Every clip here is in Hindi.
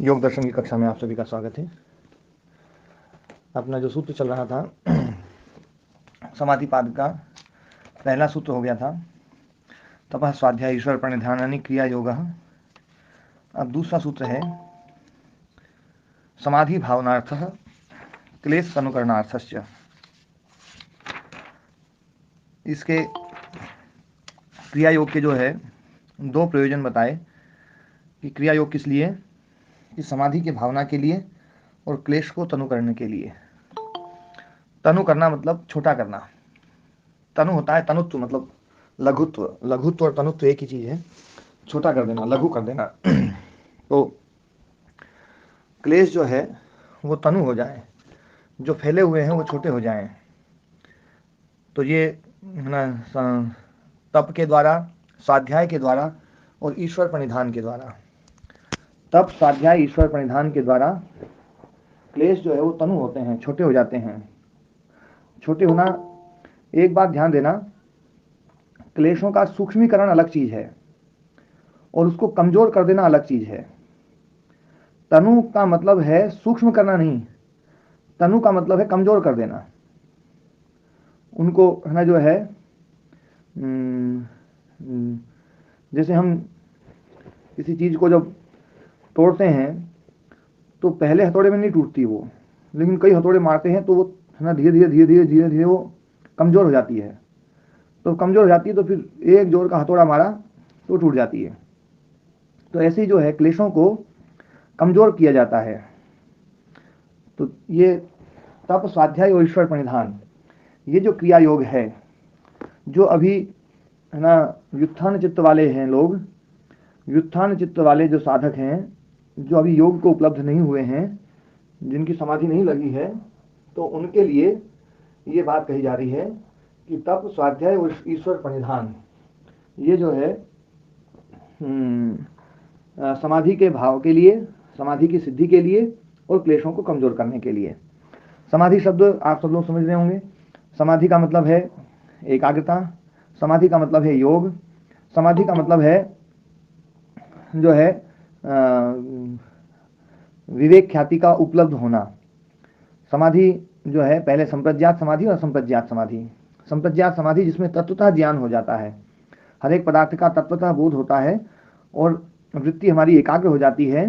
योग दर्शन की कक्षा में आप सभी का स्वागत है। अपना जो सूत्र चल रहा था समाधि पाद का पहला सूत्र हो गया था तपः स्वाध्याय ईश्वर प्रणिधानानि क्रिया योग। अब दूसरा सूत्र है समाधि भावनार्थ क्लेश अनुकरणार्थस्य। इसके क्रिया योग के जो है दो प्रयोजन बताए कि क्रिया योग किस लिए, कि समाधि के भावना के लिए और क्लेश को तनु करने के लिए। तनु करना मतलब छोटा करना। तनु होता है तनुत्व, मतलब लघुत्व। लघुत्व और तनुत्व एक ही चीज है, छोटा कर देना, लघु कर देना। तो क्लेश जो है वो तनु हो जाए, जो फैले हुए हैं वो छोटे हो जाएं। तो ये है ना, तप के द्वारा, स्वाध्याय के द्वारा और ईश्वर प्रणिधान के द्वारा। तप, स्वाध्याय, ईश्वर प्रणिधान के द्वारा क्लेश जो है वो तनु होते हैं, छोटे हो जाते हैं। छोटे होना, एक बात ध्यान देना, क्लेशों का सूक्ष्मीकरण अलग चीज है और उसको कमजोर कर देना अलग चीज है। तनु का मतलब है सूक्ष्म करना नहीं, तनु का मतलब है कमजोर कर देना। उनको है ना जो है जैसे हम किसी चीज को जब तोड़ते हैं तो पहले हथौड़े में नहीं टूटती वो, लेकिन कई हथौड़े मारते हैं तो वो है ना धीरे धीरे धीरे धीरे धीरे धीरे वो कमजोर हो जाती है। तो कमजोर हो जाती है तो फिर एक जोर का हथौड़ा मारा तो टूट जाती है। तो ऐसे ही जो है क्लेशों को कमजोर किया जाता है। तो ये तप, स्वाध्याय और ईश्वर प्रणिधान, ये जो क्रिया योग है, जो अभी है ना व्युत्थान चित्त वाले हैं लोग, व्युत्थान चित्त वाले जो साधक हैं, जो अभी योग को उपलब्ध नहीं हुए हैं, जिनकी समाधि नहीं लगी है, तो उनके लिए ये बात कही जा रही है कि तप, स्वाध्याय और ईश्वर प्रणिधान, ये जो है समाधि के भाव के लिए, समाधि की सिद्धि के लिए और क्लेशों को कमजोर करने के लिए। समाधि शब्द आप सब लोग समझ रहे होंगे। समाधि का मतलब है एकाग्रता, समाधि का मतलब है योग, समाधि का मतलब है जो है विवेक ख्याति का उपलब्ध होना। समाधि जो है पहले संप्रज्ञात समाधि और असंप्रज्ञात समाधि। संप्रज्ञात समाधि जिसमें तत्वतः ज्ञान हो जाता है, हर एक पदार्थ का तत्वतः बोध होता है और वृत्ति हमारी एकाग्र हो जाती है।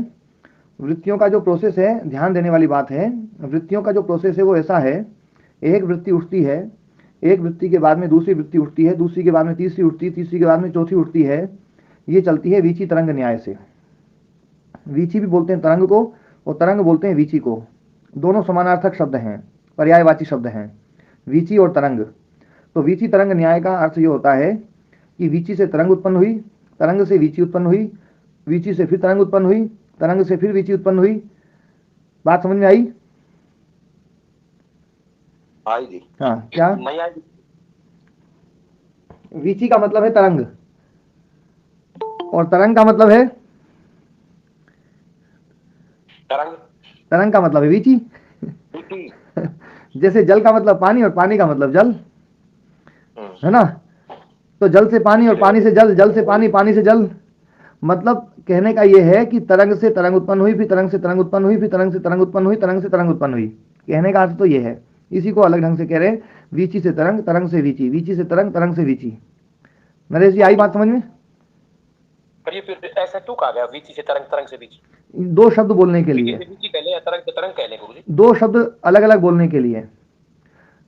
वृत्तियों का जो प्रोसेस है, ध्यान देने वाली बात है, वृत्तियों का जो प्रोसेस है वो ऐसा है, एक वृत्ति उठती है, एक वृत्ति के बाद में दूसरी वृत्ति उठती है, दूसरी के बाद में तीसरी उठती है, तीसरी के बाद में चौथी उठती है। ये चलती है वीची तरंग न्याय से। वीची भी बोलते हैं तरंग को और तरंग बोलते हैं वीची को। दोनों समानार्थक शब्द हैं, पर्यायवाची शब्द हैं, वीची और तरंग। तो वीची तरंग न्याय का अर्थ ये होता है कि वीची से तरंग उत्पन्न हुई, तरंग से वीची उत्पन्न हुई, वीची से फिर तरंग उत्पन्न हुई, तरंग से फिर वीची उत्पन्न हुई। बात समझ में आई? आई जी। हाँ, क्या? नहीं आई। वीची का मतलब है तरंग और तरंग का मतलब है तरंग, तरंग का मतलब है वीची। जैसे जल का मतलब पानी और पानी का मतलब जल, है ना। तो जल से पानी और पानी से जल, जल से पानी, पानी से जल। मतलब कहने का यह है कि तरंग से तरंग उत्पन्न हुई, फिर तरंग से तरंग उत्पन्न हुई, फिर तरंग से तरंग उत्पन्न हुई, तरंग से तरंग उत्पन्न हुई। कहने का अर्थ तो यह है। इसी को अलग ढंग से कह रहे हैं, वीची से तरंग, तरंग से वीची, वीची से तरंग, तरंग से वीची। नरेश जी आई बात समझ में? पर ये फिर ऐसा क्यों कहा गया वीची से तरंग, तरंग से वीची? दो शब्द बोलने के वीची लिए, से वीची कह ले या तरंग से तरंग कह ले गुरुजी? दो शब्द अलग अलग बोलने के लिए।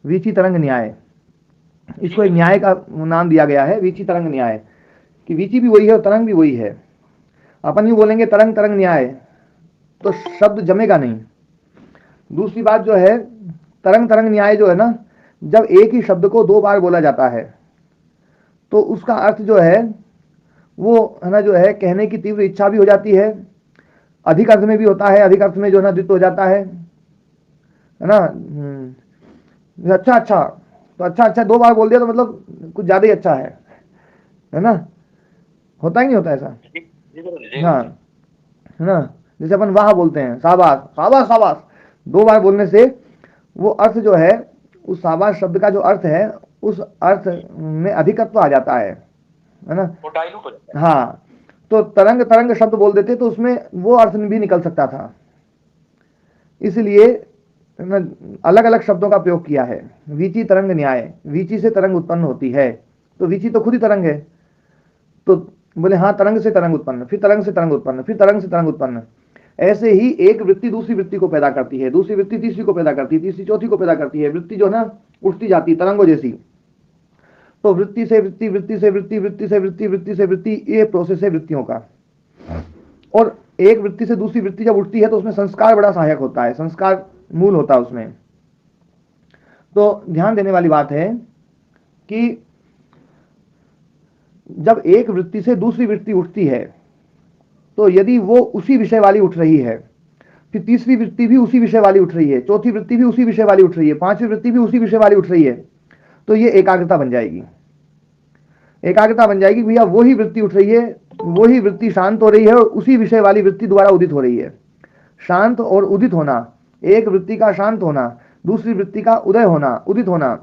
वीची तरंग न्याय, इसको एक न्याय का नाम दिया गया है, वीची तरंग न्याय, कि वीची भी वही है और तरंग भी वही है। अपन ही बोलेंगे तरंग तरंग न्याय तो शब्द जमेगा नहीं। दूसरी बात जो है, तरंग तरंग न्याय जो है ना, जब एक ही शब्द को दो बार बोला जाता है तो उसका अर्थ जो है वो है ना जो है कहने की तीव्र इच्छा भी हो जाती है, अधिक अर्थ में भी होता है, अधिक अर्थ में जो है ना द्वित्व हो जाता है ना। अच्छा अच्छा, तो अच्छा अच्छा दो बार बोल दिया तो मतलब कुछ ज्यादा ही अच्छा है ना। होता ही नहीं होता ऐसा? हाँ, है ना। जैसे अपन वाह बोलते हैं, शाबाश शाबाश शाबाश, दो बार बोलने से वो अर्थ जो है, उस शाबाश शब्द का जो अर्थ है, उस अर्थ में अधिकत्व आ जाता है ना। वो डाइल्यूट हो जाता है। हाँ, तो तरंग तरंग शब्द बोल देते तो उसमें वो अर्थ भी निकल सकता था, इसलिए अलग अलग शब्दों का प्रयोग किया है। वीची तरंग न्याय, वीची से तरंग उत्पन्न होती है, तो वीची तो खुद ही तरंग है, तो बोले हाँ तरंग से तरंग उत्पन्न, फिर तरंग से तरंग उत्पन्न, फिर तरंग से तरंग उत्पन्न। ऐसे ही एक वृत्ति दूसरी वृत्ति को पैदा करती है, दूसरी वृत्ति तीसरी को पैदा करती है, तीसरी चौथी को पैदा करती है। वृत्ति जो है ना उठती जाती तरंगों जैसी, तो वृत्ति से वृत्ति, वृत्ति से वृत्ति, वृत्ति से वृत्ति, वृत्ति से वृत्ति, ये प्रोसेस है वृत्तियों का। और एक वृत्ति से दूसरी वृत्ति जब उठती है तो उसमें संस्कार बड़ा सहायक होता है, संस्कार मूल होता है उसमें। तो ध्यान देने वाली बात है कि जब एक वृत्ति से दूसरी वृत्ति उठती है तो यदि वो उसी विषय वाली उठ रही है, फिर तीसरी वृत्ति भी उसी विषय वाली उठ रही है, चौथी वृत्ति भी उसी विषय वाली उठ रही है, पांचवी वृत्ति भी उसी विषय वाली उठ रही है, तो ये एकाग्रता बन जाएगी। एकाग्रता बन जाएगी भैया, वही वृत्ति उठ रही है, वही वृत्ति शांत हो रही है और उसी विषय वाली वृत्ति दोबारा उदित हो रही है। शांत और उदित होना, एक वृत्ति का शांत होना, दूसरी वृत्ति का उदय होना, उदित होना,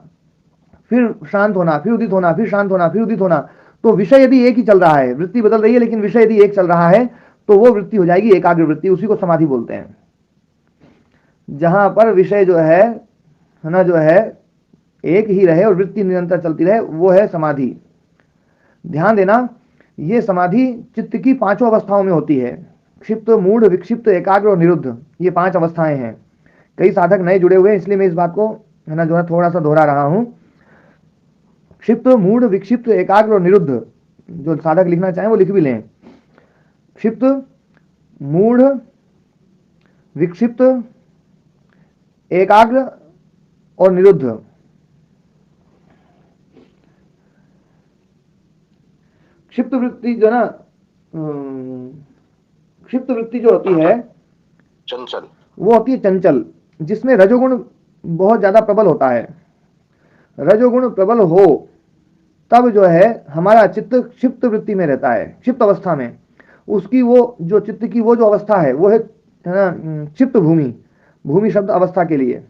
फिर शांत होना, फिर उदित होना, फिर शांत होना, फिर उदित होना। तो विषय यदि एक ही चल रहा है, वृत्ति बदल रही है लेकिन विषय यदि एक चल रहा है, तो वो वृत्ति हो जाएगी एकाग्र वृत्ति, उसी को समाधि बोलते हैं। जहां पर विषय जो है ना, जो है एक ही रहे और वृत्ति निरंतर चलती रहे, वो है समाधि। ध्यान देना, ये समाधि चित्त की पांचों अवस्थाओं में होती है, क्षिप्त, मूढ़, विक्षिप्त, एकाग्र और निरुद्ध, ये 5 अवस्थाएं हैं। कई साधक नए जुड़े हुए हैं इसलिए मैं इस बात को है ना जो है थोड़ा सा दोहरा रहा हूं। क्षिप्त, मूढ़, विक्षिप्त, एकाग्र और निरुद्ध, जो साधक लिखना चाहें वो लिख भी लें। क्षिप्त, मूढ़, विक्षिप्त, एकाग्र और निरुद्ध। क्षिप्त वृत्ति जो ना, क्षिप्त वृत्ति जो होती है चंचल, वो होती है चंचल, जिसमें रजोगुण बहुत ज्यादा प्रबल होता है। रजोगुण प्रबल हो तब जो है हमारा चित्त क्षिप्त वृत्ति में रहता है, क्षिप्त अवस्था में। उसकी वो जो चित्त की वो जो अवस्था है वो है ना क्षिप्त भूमि, भूमि शब्द अवस्था के लिए।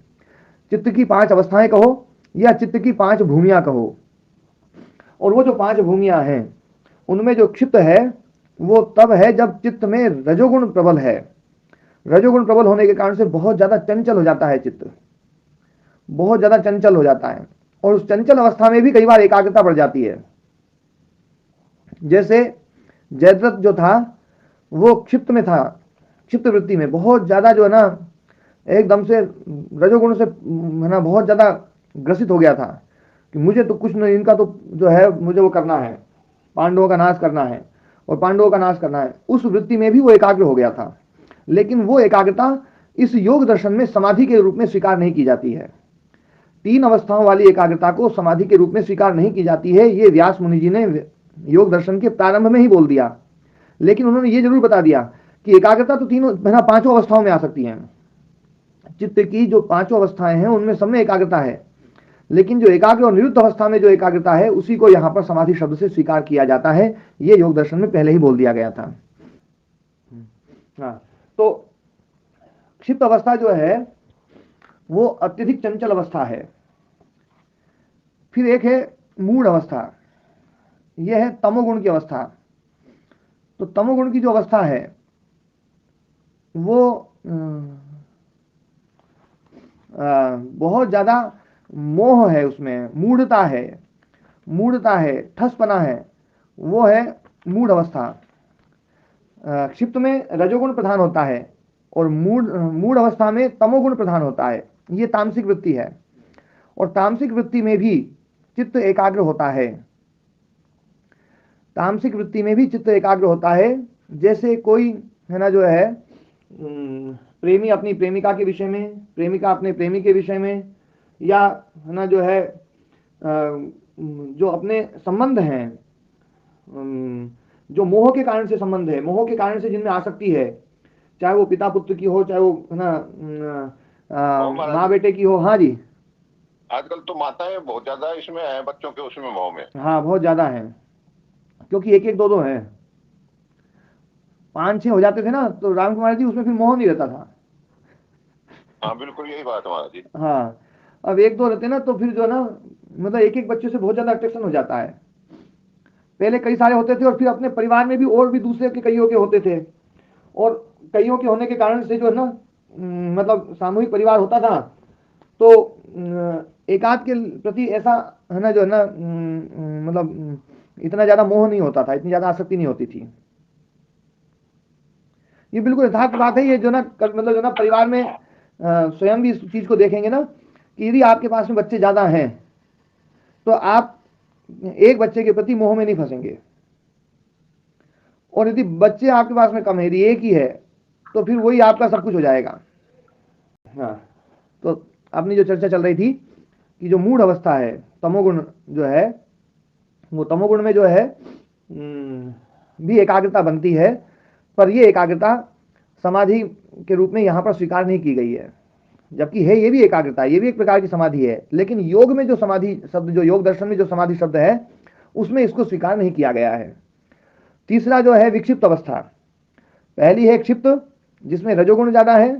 चित्त की 5 अवस्थाएं कहो या चित्त की 5 भूमियां कहो, और वो जो 5 भूमियां हैं उनमें जो क्षिप्त है वो तब है जब चित्त में रजोगुण प्रबल है। रजोगुण प्रबल होने के कारण से बहुत ज्यादा चंचल हो जाता है चित्त, बहुत ज्यादा चंचल हो जाता है, और उस चंचल अवस्था में भी कई बार एकाग्रता बढ़ जाती है। जैसे जयद्रथ जो था वो क्षिप्त में था, क्षिप्त वृत्ति में बहुत ज्यादा जो है ना एकदम से रजोगुण से है ना बहुत ज्यादा ग्रसित हो गया था कि मुझे तो कुछ नहीं, इनका तो जो है मुझे वो करना है, पांडवों का नाश करना है और पांडवों का नाश करना है। उस वृत्ति में भी वो एकाग्र हो गया था, लेकिन वो एकाग्रता इस योग दर्शन में समाधि के रूप में स्वीकार नहीं की जाती है। 3 अवस्थाओं वाली एकाग्रता को समाधि के रूप में स्वीकार नहीं की जाती है, ये व्यास मुनि जी ने योग दर्शन के प्रारंभ में ही बोल दिया। लेकिन उन्होंने ये जरूर बता दिया कि एकाग्रता तो तीनों है ना 5 अवस्थाओं में आ सकती है। चित्त की जो 5 अवस्थाएं हैं उनमें सब में एकाग्रता है, लेकिन जो एकाग्र और निरुद्ध अवस्था में जो एकाग्रता है उसी को यहां पर समाधि शब्द से स्वीकार किया जाता है। ये योग दर्शन में पहले ही बोल दिया गया था। हाँ, तो क्षिप्त अवस्था जो है वो अत्यधिक चंचल अवस्था है। फिर एक है मूढ़ अवस्था, यह है तमोगुण की अवस्था। तो तमोगुण की जो अवस्था है वो बहुत ज्यादा मोह है, उसमें मूढ़ता है, मूढ़ता है, ठसपना है, वो है मूढ़ अवस्था। क्षिप्त में रजोगुण प्रधान होता है और मूढ़ अवस्था में तमोगुण प्रधान होता है। ये तामसिक वृत्ति है, और तामसिक वृत्ति में भी चित्त एकाग्र होता है। तामसिक वृत्ति में भी चित्त एकाग्र होता है। जैसे कोई है ना जो है प्रेमी अपनी प्रेमिका के विषय में, प्रेमिका अपने प्रेमी के विषय में, या है ना जो है जो अपने संबंध हैं, जो मोह के कारण से संबंध है, मोह के कारण से जिनमें आसक्ति है, चाहे वो पिता पुत्र की हो, चाहे वो है ना माँ बेटे की हो। हाँ जी, आजकल तो माताएं बहुत ज्यादा इसमें है, बच्चों के उसमें मोह में। हाँ बहुत ज्यादा है, क्योंकि एक एक दो दो है। 5-6 हो जाते थे ना तो राम कुमार जी उसमें फिर मोह नहीं रहता था। हाँ बिल्कुल यही बात है महाराज जी। हाँ, अब 1-2 रहते ना तो फिर जो है ना मतलब एक एक बच्चे से बहुत ज्यादा अट्रैक्शन हो जाता है। पहले कई सारे होते थे और फिर अपने परिवार में भी और भी दूसरे के कईयों के होते थे, और कईयों के होने के कारण से जो है ना मतलब सामूहिक परिवार होता था, तो एकांत के प्रति ऐसा है ना जो है ना मतलब इतना ज्यादा मोह नहीं होता था, इतनी ज्यादा आसक्ति नहीं होती थी। ये बिल्कुल यथार्थ बात है। ये जो ना मतलब जो ना परिवार में स्वयं भी इस चीज को देखेंगे ना कि यदि आपके पास में बच्चे ज्यादा हैं तो आप एक बच्चे के प्रति मोह में नहीं फंसेंगे, और यदि बच्चे आपके पास में कम है, यदि एक ही है, तो फिर वही आपका सब कुछ हो जाएगा। हाँ, तो अपनी जो चर्चा चल रही थी कि जो मूढ़ अवस्था है, तमोगुण जो है, वो तमोगुण में जो है भी एकाग्रता बनती है, पर ये एकाग्रता समाधि के रूप में यहाँ पर स्वीकार नहीं की गई है, जबकि है ये भी एकाग्रता, ये भी एक प्रकार की समाधि है, लेकिन योग में जो समाधि शब्द, जो योग दर्शन में जो समाधि शब्द है, उसमें इसको स्वीकार नहीं किया गया है। तीसरा जो है विक्षिप्त अवस्था, पहली है क्षिप्त जिसमें रजोगुण ज्यादा है,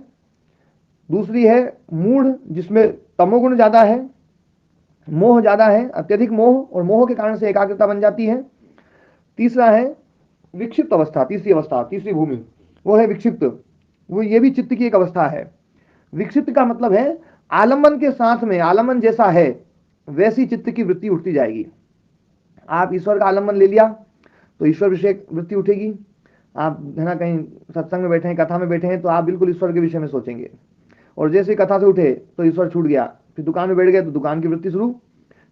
दूसरी है मूढ़ जिसमें तमोगुण ज्यादा है, मोह ज्यादा है, अत्यधिक मोह, और मोह के कारण से एकाग्रता बन जाती है। तीसरा है विक्षिप्त अवस्था, तीसरी अवस्था, तीसरी भूमि, वो है विक्षिप्त। वो ये भी चित्त की एक अवस्था है। विक्षिप्त का मतलब है आलम्बन के साथ में, आलम्बन जैसा है वैसी चित्त की वृत्ति उठती जाएगी। आप ईश्वर का आलम्बन ले लिया तो ईश्वर विषय वृत्ति उठेगी। आप है ना कहीं सत्संग में बैठे हैं, कथा में बैठे हैं, तो आप बिल्कुल ईश्वर के विषय में सोचेंगे, और जैसे ही कथा से उठे तो ईश्वर छूट गया, फिर दुकान में बैठ गए तो दुकान की वृत्ति शुरू,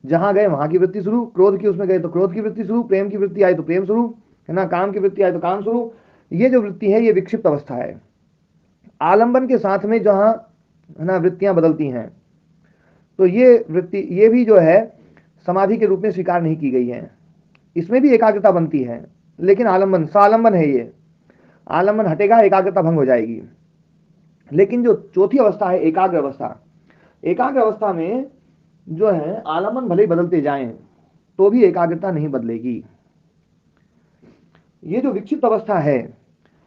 जहां गए वहां की वृत्ति शुरू, क्रोध की उसमें गए तो क्रोध की वृत्ति शुरू, प्रेम की वृत्ति आई तो प्रेम शुरू, है ना, काम की वृत्ति आई तो काम शुरू। ये जो वृत्ति है ये विक्षिप्त अवस्था है। आलंबन के साथ में जहां है ना वृत्तियां बदलती हैं, तो ये वृत्ति, ये भी जो है समाधि के रूप में स्वीकार नहीं की गई है। इसमें भी एकाग्रता बनती है, लेकिन आलंबन सालंबन है, ये आलंबन हटेगा एकाग्रता भंग हो जाएगी। लेकिन जो चौथी अवस्था है एकाग्र अवस्था, एकाग्र अवस्था में जो है आलंबन भले ही बदलते जाएं तो भी एकाग्रता नहीं बदलेगी। ये जो विक्षिप्त अवस्था है,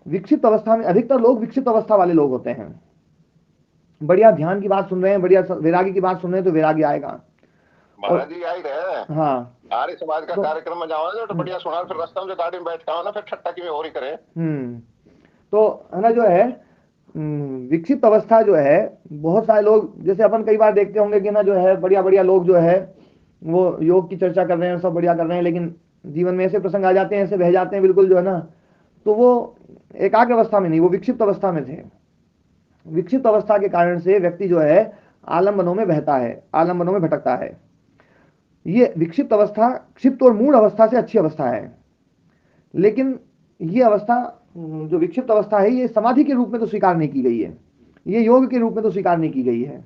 विक्षिप्त अवस्था में अधिकतर लोग विक्षिप्त अवस्था वाले लोग होते हैं। बढ़िया ध्यान की बात सुन रहे हैं, बढ़िया वैरागी की बात सुन रहे हैं तो वैरागी आएगा। महाराज जी आई रहे। हाँ, आर्य समाज का कार्यक्रम में जाओ तो बढ़िया सुना, फिर रास्ता में जो गाड़ी में बैठ के आओ ना, फिर ठट्टा की और ही करे। तो है ना जो है विक्षिप्त अवस्था जो है, बहुत सारे लोग जैसे अपन कई बार देखते होंगे कि ना जो है बढ़िया बढ़िया लोग जो है वो योग की चर्चा कर रहे हैं, सब बढ़िया कर रहे हैं, लेकिन जीवन में ऐसे प्रसंग आ जाते हैं, ऐसे बह जाते हैं बिल्कुल जो है ना, तो वो एकाग्र अवस्था में नहीं, वो विक्षिप्त अवस्था में थे। विक्षिप्त अवस्था के कारण से व्यक्ति जो है आलम्बनों में बहता है, आलम्बनों में भटकता है। ये विक्षिप्त अवस्था क्षिप्त और मूढ़ अवस्था से अच्छी अवस्था है, लेकिन ये अवस्था जो विक्षिप्त अवस्था है ये समाधि के रूप में तो स्वीकार नहीं की गई है, ये योग के रूप में तो स्वीकार नहीं की गई है।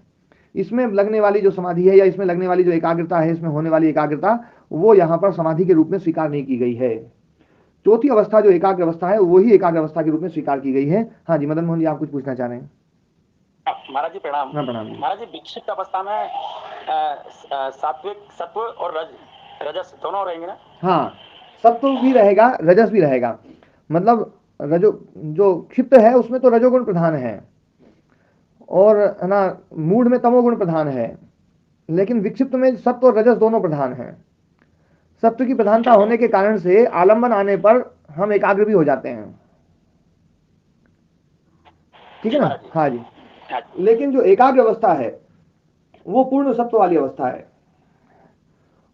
इसमें लगने वाली जो समाधि है या इसमें लगने वाली जो एकाग्रता है, इसमें होने वाली एकाग्रता, वो यहाँ पर समाधि के रूप में स्वीकार नहीं की गई है। चौथी अवस्था जो एकाग्र अवस्था है वही एकाग्र अवस्था के रूप में स्वीकार की गई है। हाँ जी मदन मोहन जी, आप कुछ पूछना चाह रहे हैं? महाराज जी प्रणाम। हाँ प्रणाम जी। महाराज जी विक्षिप्त अवस्था में सात्विक सत्व और रजस दोनों रहेंगे ना? हाँ, सत्व भी रहेगा, रजस भी रहेगा। मतलब रजो जो क्षिप्त है उसमें तो रजोगुण प्रधान है, और है ना मूढ़ में तमोगुण प्रधान है, लेकिन विक्षिप्त में सत्व और रजस दोनों प्रधान हैं। सत्व की प्रधानता होने के कारण से आलंबन आने पर हम एकाग्र भी हो जाते हैं, ठीक है ना? हाँ जी। लेकिन जो एकाग्र अवस्था है वो पूर्ण सत्व वाली अवस्था है,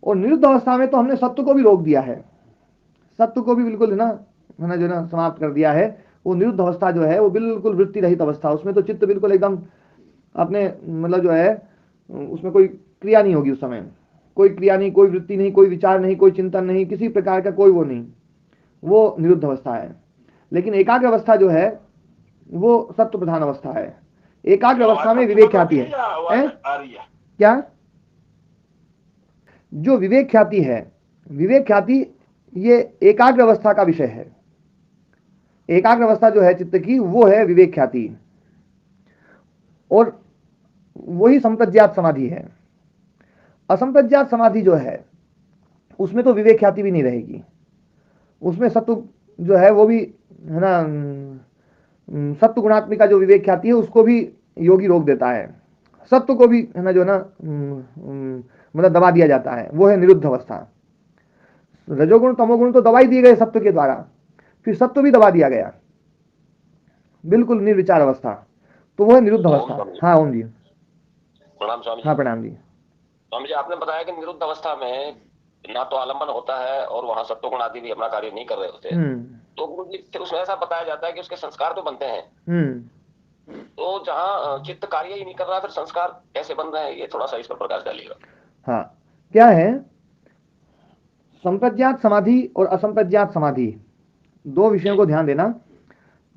और निरुद्ध अवस्था में तो हमने सत्व को भी रोक दिया है, सत्व को भी बिल्कुल है ना जो ना समाप्त कर दिया है। वो निरुद्ध अवस्था जो है वो बिल्कुल वृत्ति रहित अवस्था, उसमें तो चित्त बिल्कुल एकदम अपने मतलब जो है उसमें कोई क्रिया नहीं होगी, उस समय कोई क्रिया नहीं, कोई वृत्ति नहीं, कोई विचार नहीं, कोई चिंतन नहीं, किसी प्रकार का कोई वो नहीं, वो निरुद्ध अवस्था है। लेकिन एकाग्र अवस्था जो है वो सत्व प्रधान अवस्था है। एकाग्र अवस्था में विवेक ख्याति है, क्या जो विवेक ख्याति है, विवेक ख्याति ये एकाग्र अवस्था का विषय है। एकाग्र अवस्था जो है चित्त की वो है विवेक ख्याति, और वही संप्रज्ञात समाधि है। असंप्रज्ञात समाधि जो है उसमें तो विवेक ख्याति भी नहीं रहेगी, उसमें सत्व जो है वो भी है ना सत्व गुणात्मिका जो विवेक ख्याति है उसको भी योगी रोक देता है, सत्व को भी है ना जो ना मतलब दबा दिया जाता है, वो है निरुद्ध अवस्था। रजोगुण तमोगुण तो दबाई दिए गए सत्व के द्वारा, फिर सत्व भी दबा दिया गया, बिल्कुल निर्विचार अवस्था, तो वो है निरुद्ध ओम अवस्था। स्वामी जी। हाँ ओम जी। प्रणाम स्वामी हाँ जी। प्रणाम जी। स्वामी जी, आपने बताया कि निरुद्ध अवस्था में ना तो आलम्बन होता है और वहां सत्वगुण आदि भी अपना कार्य नहीं कर रहे होते, तो गुरु जी फिर उसमें ऐसा बताया जाता है कि उसके संस्कार तो बनते हैं, तो जहाँ चित्त कार्य ही नहीं कर रहा, फिर संस्कार कैसे बन रहे हैं, ये थोड़ा सा इस पर प्रकाश डालिएगा। हाँ, क्या है, संप्रज्ञात समाधि और असंप्रज्ञात समाधि, दो विषयों को ध्यान देना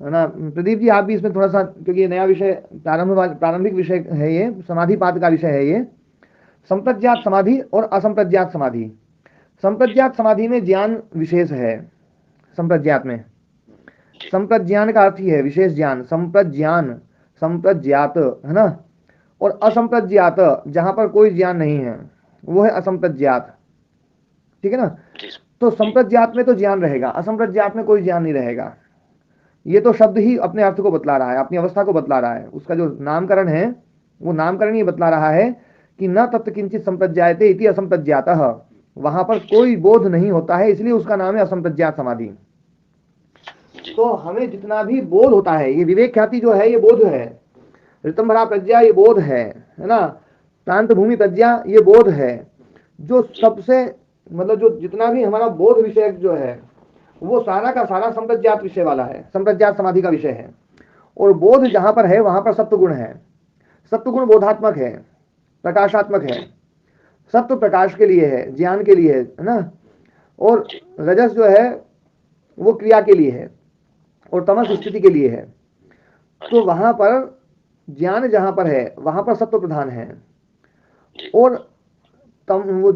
है ना प्रदीप जी, आप भी इसमें थोड़ा सा, क्योंकि ये नया विषय, प्रारंभिक विषय है, ये समाधि पाद का विषय है ये, संप्रज्ञात समाधि और असंप्रज्ञात समाधि। संप्रज्ञात समाधि में ज्ञान विशेष है, संप्रज्ञात में, संप्रज्ञान का अर्थ ही है विशेष ज्ञान, संप्रज्ञान, संप्रज्ञात है ना, और असंप्रज्ञात जहां पर कोई ज्ञान नहीं है वो है असंप्रज्ञात, ठीक है ना। तो संप्रज्ञात में तो ज्ञान रहेगा, असंप्रज्ञात में कोई ज्ञान नहीं रहेगा। ये तो शब्द ही अपने अर्थ को बतला रहा है, अपनी अवस्था को बतला रहा है, उसका जो नामकरण है वो नामकरण ही बतला रहा है कि न तत्व किंचित संप्रज्ञायते इति असंप्रज्ञातः, वहां पर कोई बोध नहीं होता है, इसलिए उसका नाम है असंप्रज्ञात समाधि। तो हमें जितना भी बोध होता है, ये विवेक ख्याति जो है ये बोध है, ऋतंभरा प्रज्ञा ये बोध है ना, प्रांत भूमि प्रज्ञा ये बोध है, जो सबसे मतलब जो जितना भी हमारा बोध विषय जो है वो सारा का सारा संप्रज्ञात विषय वाला है, संप्रज्ञात समाधि का विषय है। और बोध जहां पर है वहां पर सत्वगुण है, सत्वगुण बोधात्मक है, प्रकाशात्मक है, सत्व प्रकाश के लिए है, ज्ञान के लिए है ना, और रजस जो है वो क्रिया के लिए है, और तमस स्थिति के लिए है। तो वहां पर ज्ञान जहां पर है वहां पर सत्व प्रधान है, और वो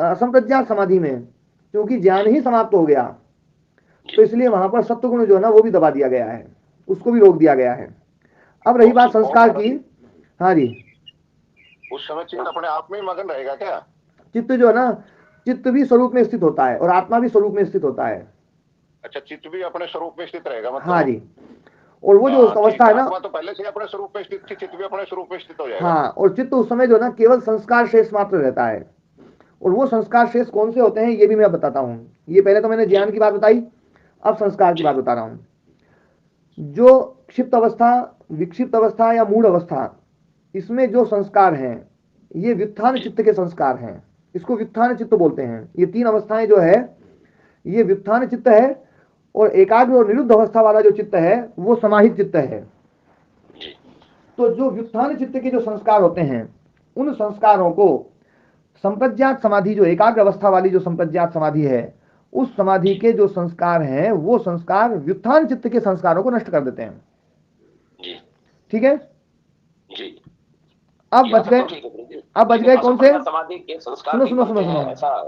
असंप्रज्ञात समाधि में क्योंकि ज्ञान ही समाप्त हो गया, तो इसलिए वहां पर सत्वगुण जो है ना वो भी दबा दिया गया है, उसको भी रोक दिया गया है। अब रही बात संस्कार की, हाँ जी, उस समय चित्त अपने आप में ही मगन रहेगा क्या? चित्त जो है ना, चित्त भी स्वरूप में स्थित होता है और आत्मा भी स्वरूप में स्थित होता है। अच्छा, चित्त भी अपने स्वरूप में स्थित रहेगा मतलब? हाँ जी, और वो जो अवस्था है ना, आत्मा तो पहले से अपने स्वरूप में स्थित थी, चित्त भी अपने स्वरूप में स्थित हो जाएगा। हाँ, और चित्त उस समय जो है ना केवल संस्कार शेष मात्र रहता है, और वो संस्कार शेष कौन से होते हैं ये भी मैं बताता हूँ। ये पहले तो मैंने ज्ञान की बात बताई, अब संस्कार की बात बता रहा हूँ। जो क्षिप्त अवस्था, विक्षिप्त अवस्था या मूढ़ अवस्था, इसमें जो संस्कार हैं ये व्युत्थान चित्त के संस्कार हैं, इसको व्युत्थान चित्त बोलते हैं। ये तीन अवस्थाएं जो है ये व्युत्थान चित्त है, और एकाग्र और निरुद्ध अवस्था वाला जो चित्त है वो समाहित चित्त है। तो जो व्युत्थान चित्त के जो संस्कार होते हैं उन संस्कारों को संप्रज्ञात समाधि, जो एकाग्र अवस्था वाली जो संप्रज्ञात समाधि है, उस समाधि के जो संस्कार हैं वो संस्कार व्युत्थान चित्त के संस्कारों को नष्ट कर देते हैं। ठीक है जी। अब बच गए, अब बच गए कौन से, समाधि के संस्कार सुनो सुनो सुनो सुनो,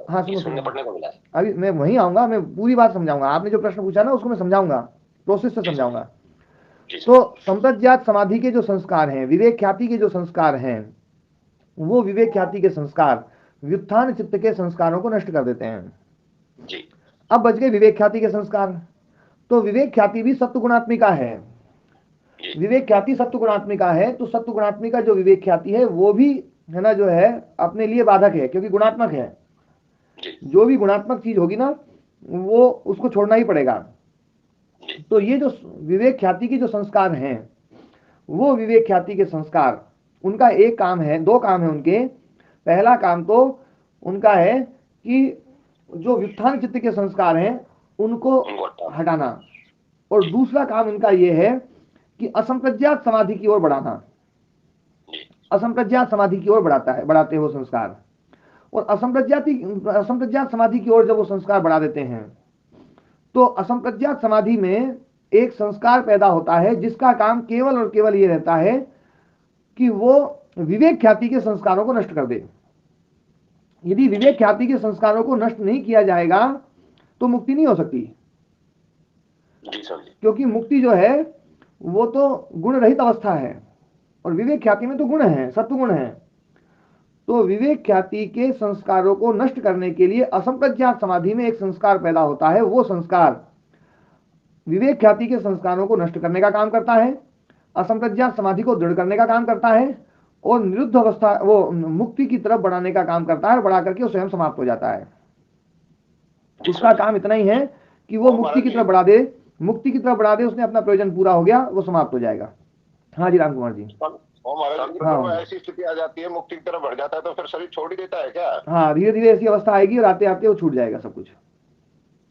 हाँ सुनो सुनो, पढ़ने को मिला है। अभी मैं वहीं आऊंगा, मैं पूरी बात समझाऊंगा, आपने जो प्रश्न पूछा ना उसको मैं समझाऊंगा, प्रोसेस से समझाऊंगा। तो संप्रज्ञात समाधि के जो संस्कार हैं, विवेक ख्याति के जो संस्कार हैं, वो विवेक ख्याति के संस्कार व्युत्थान चित्त के संस्कारों को नष्ट कर देते हैं जी। अब बच गए विवेक ख्याति के संस्कार। तो विवेक ख्याति भी सत्व गुणात्मिका है, विवेक ख्याति सत्व गुणात्मिका है, तो सत्व गुणात्मिका जो विवेक ख्याति है वो भी है ना जो है अपने लिए बाधक है, क्योंकि गुणात्मक है। जो भी गुणात्मक चीज होगी ना वो उसको छोड़ना ही पड़ेगा। तो ये जो विवेक ख्याति के जो संस्कार हैं वो विवेक ख्याति के संस्कार, उनका एक काम है, दो काम है उनके। पहला काम तो उनका है कि जो व्युत्थान चित्त के संस्कार हैं उनको हटाना, और दूसरा काम इनका यह है कि असंप्रज्ञात समाधि की ओर बढ़ाना, असंप्रज्ञात समाधि की ओर बढ़ाते वो संस्कार। और असंप्रज्ञात समाधि की ओर जब वो संस्कार बढ़ा देते हैं तो असंप्रज्ञात समाधि में एक संस्कार पैदा होता है जिसका काम केवल और केवल ये रहता है कि वो विवेक ख्याति के संस्कारों को नष्ट कर दे। यदि विवेक ख्याति के संस्कारों को नष्ट नहीं किया जाएगा तो मुक्ति नहीं हो सकती, क्योंकि मुक्ति जो है वो तो गुण रहित अवस्था है, और विवेक ख्याति में तो गुण है, सत्वगुण है। तो विवेक ख्याति के संस्कारों को नष्ट करने के लिए असंप्रज्ञात समाधि में एक संस्कार पैदा होता है, वो संस्कार विवेक ख्याति के संस्कारों को नष्ट करने का काम करता है, असंप्रज्ञात समाधि को दृढ़ करने का काम करता है, और निरुद्ध अवस्था वो मुक्ति की तरफ बढ़ाने का काम करता है, और बढ़ा करके वो स्वयं समाप्त हो जाता है। उसका काम इतना ही है कि वो मुक्ति की तरफ बढ़ा दे, मुक्ति की तरफ बढ़ा दे, उसने अपना प्रयोजन पूरा हो गया, वो समाप्त हो जाएगा। हाँ जी राम कुमार जी। हाँ, ऐसी स्थिति आ जाती है, मुक्ति की तरफ बढ़ जाता है तो फिर शरीर छोड़ ही देता है क्या? हाँ, धीरे धीरे ऐसी अवस्था आएगी और आते आते वो छूट जाएगा सब कुछ।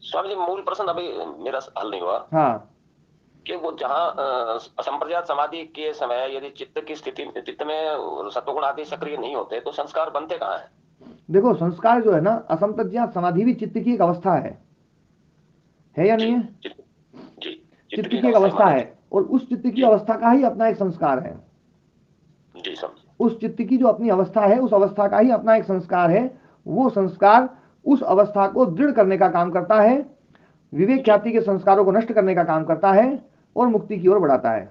स्वामी जी, मूल प्रश्न अभी मेरा हल नहीं हुआ। हाँ, कि वो जहाँ असंप्रज्ञात समाधि के समय यदि चित्त की स्थिति, चित्त में सत्वगुण आदि सक्रिय नहीं होते तो संस्कार बनते कहाँ है? देखो संस्कार जो है ना, असंप्रज्ञात समाधि भी चित्त की एक अवस्था है या नहीं है? जी, चित्त की एक अवस्था है, और उस चित्त की अवस्था का ही अपना एक संस्कार है। जी समझ। उस चित्त की जो अपनी अवस्था है, उस अवस्था का ही अपना एक संस्कार है। वो संस्कार उस अवस्था को दृढ़ करने का काम करता है, विवेक ख्याति के संस्कारों को नष्ट करने का काम करता है और मुक्ति की ओर बढ़ाता है।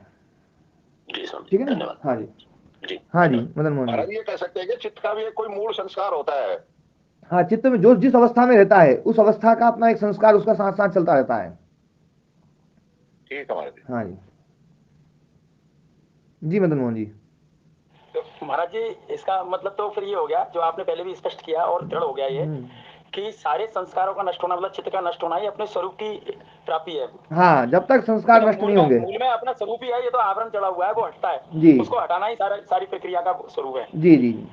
ठीक है ना? हाँ जी, हाँ जी मदन मोहन जी। ये कह सकते हैं कि चित्त का भी एक कोई मूल संस्कार होता है। हाँ, चित्त में जो जिस अवस्था में रहता है उस अवस्था का अपना एक संस्कार उसका साथ साथ चलता रहता है। ठीक है महाराज जी। हाँ जी, जी मदन मोहन जी। तो महाराज जी इसका मतलब तो फिर ये हो गया जो आपने पहले भी स्पष्ट किया और दृढ़ हो गया ये कि सारे संस्कारों का नष्ट होना मतलब चित्त का नष्ट होना ही अपने स्वरूप की प्राप्ति है। हाँ, जब तक संस्कार नष्ट नहीं होंगे। मूल में अपना स्वरूप ही है, ये तो आवरण चढ़ा हुआ है, वो हटता है जी, उसको हटाना ही सारी प्रक्रिया का स्वरूप है। जी जी जी,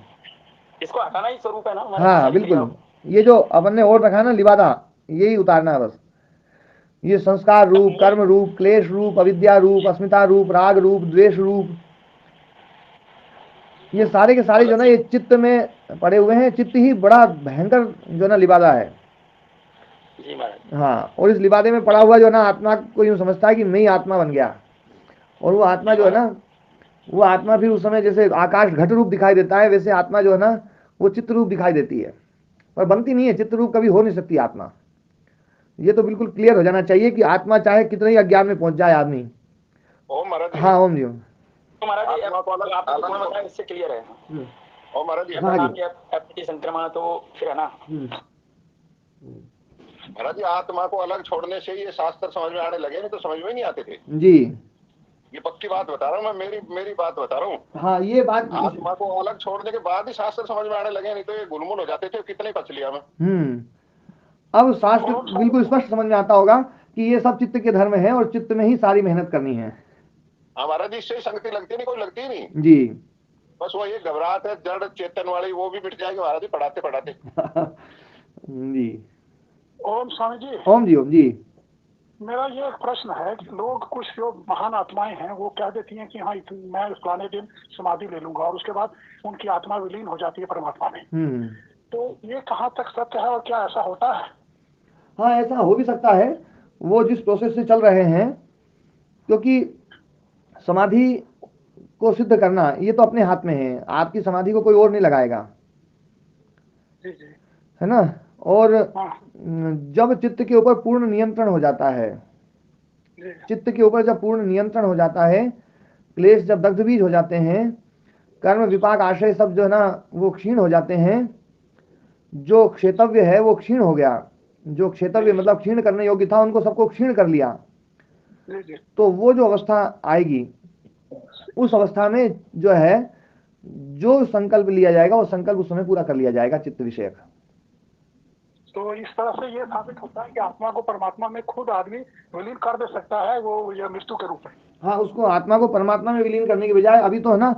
इसको हटाना ही स्वरूप है ना हमारा। हाँ बिल्कुल। ये जो अपन ने और रखा ना लिबादा, यही उतारना है बस। ये संस्कार रूप, कर्म रूप, क्लेश रूप, अविद्या रूप, अस्मिता रूप, राग रूप, द्वेष रूप, ये सारे के सारे जो ना ये चित्त में पड़े हुए हैं। चित्त ही बड़ा भयंकर जो ना लिबादा है। जी महाराज। हाँ, और इस लिबादे में पड़ा हुआ जो ना आत्मा को यूं समझता है कि मैं ही आत्मा बन गया, और वो आत्मा जो है ना, वो आत्मा फिर उस समय जैसे आकाश घट रूप दिखाई देता है, वैसे आत्मा जो है ना वो चित्त रूप दिखाई देती है, पर बनती नहीं है। चित्त रूप कभी हो नहीं सकती आत्मा। ये तो बिल्कुल क्लियर हो जाना चाहिए कि आत्मा चाहे कितने ही अज्ञान में पहुंच जाए आदमी। ओम महाराज जी। हाँ ओम जी। तो महाराज जी आपको बताया इससे क्लियर है। ओम महाराज जी। हाँ जी, संक्रमण तो फिर है ना महाराज जी, आत्मा को अलग छोड़ने से ये शास्त्र समझ में आने लगे, नहीं तो समझ में ही नहीं आते थे जी। ये पक्की बात बता रहा हूँ मैं, मेरी बात बता रहा हूँ। हाँ, ये बात आत्मा को अलग छोड़ने के बाद ही शास्त्र समझ में आने लगे, नहीं तो ये गुलमुल हो जाते थे कितने पच लिया में। अब शास्त्र बिल्कुल स्पष्ट समझ में आता होगा कि ये सब चित्त के धर्म है और चित्त में ही सारी मेहनत करनी है। हमारा जी इससे संगति लगती नहीं, कोई लगती नहीं जी। बस वो ये घबराहट है जड़ चेतन वाली, वो भी मिट जाएगी महाराज जी पढ़ाते पढ़ाते। जी। ओम स्वामी जी। ओम जी, ओम जी। मेरा ये एक प्रश्न है कि लोग कुछ जो महान आत्माएं हैं वो कह देती हैं कि हाँ मैं फलाने दिन समाधि ले लूंगा और उसके बाद उनकी आत्मा विलीन हो जाती है परमात्मा में। तो ये कहाँ तक सत्य है और क्या ऐसा होता है? हाँ, ऐसा हो भी सकता है, वो जिस प्रोसेस से चल रहे हैं, क्योंकि समाधि को सिद्ध करना ये तो अपने हाथ में है। आपकी समाधि को कोई और नहीं लगाएगा, है ना? और जब चित्त के ऊपर पूर्ण नियंत्रण हो जाता है, चित्त के ऊपर जब पूर्ण नियंत्रण हो जाता है, क्लेश जब दग्ध बीज हो जाते हैं, कर्म विपाक आशय सब जो है ना वो क्षीण हो जाते हैं, जो क्षेत्रव्य है वो क्षीण हो गया, जो क्षेत्रव्य मतलब क्षीण करने योग्य था उनको सबको क्षीण कर लिया, तो वो जो अवस्था आएगी, उस अवस्था में जो है जो संकल्प लिया जाएगा वो संकल्प उस समय पूरा कर लिया जाएगा चित्त विषयक। तो इस तरह से ये साबित होता है कि आत्मा को परमात्मा में खुद आदमी विलीन कर दे सकता है, वो ये मृत्यु के रूप में। हाँ, उसको आत्मा को परमात्मा में विलीन करने के बजाय अभी तो है ना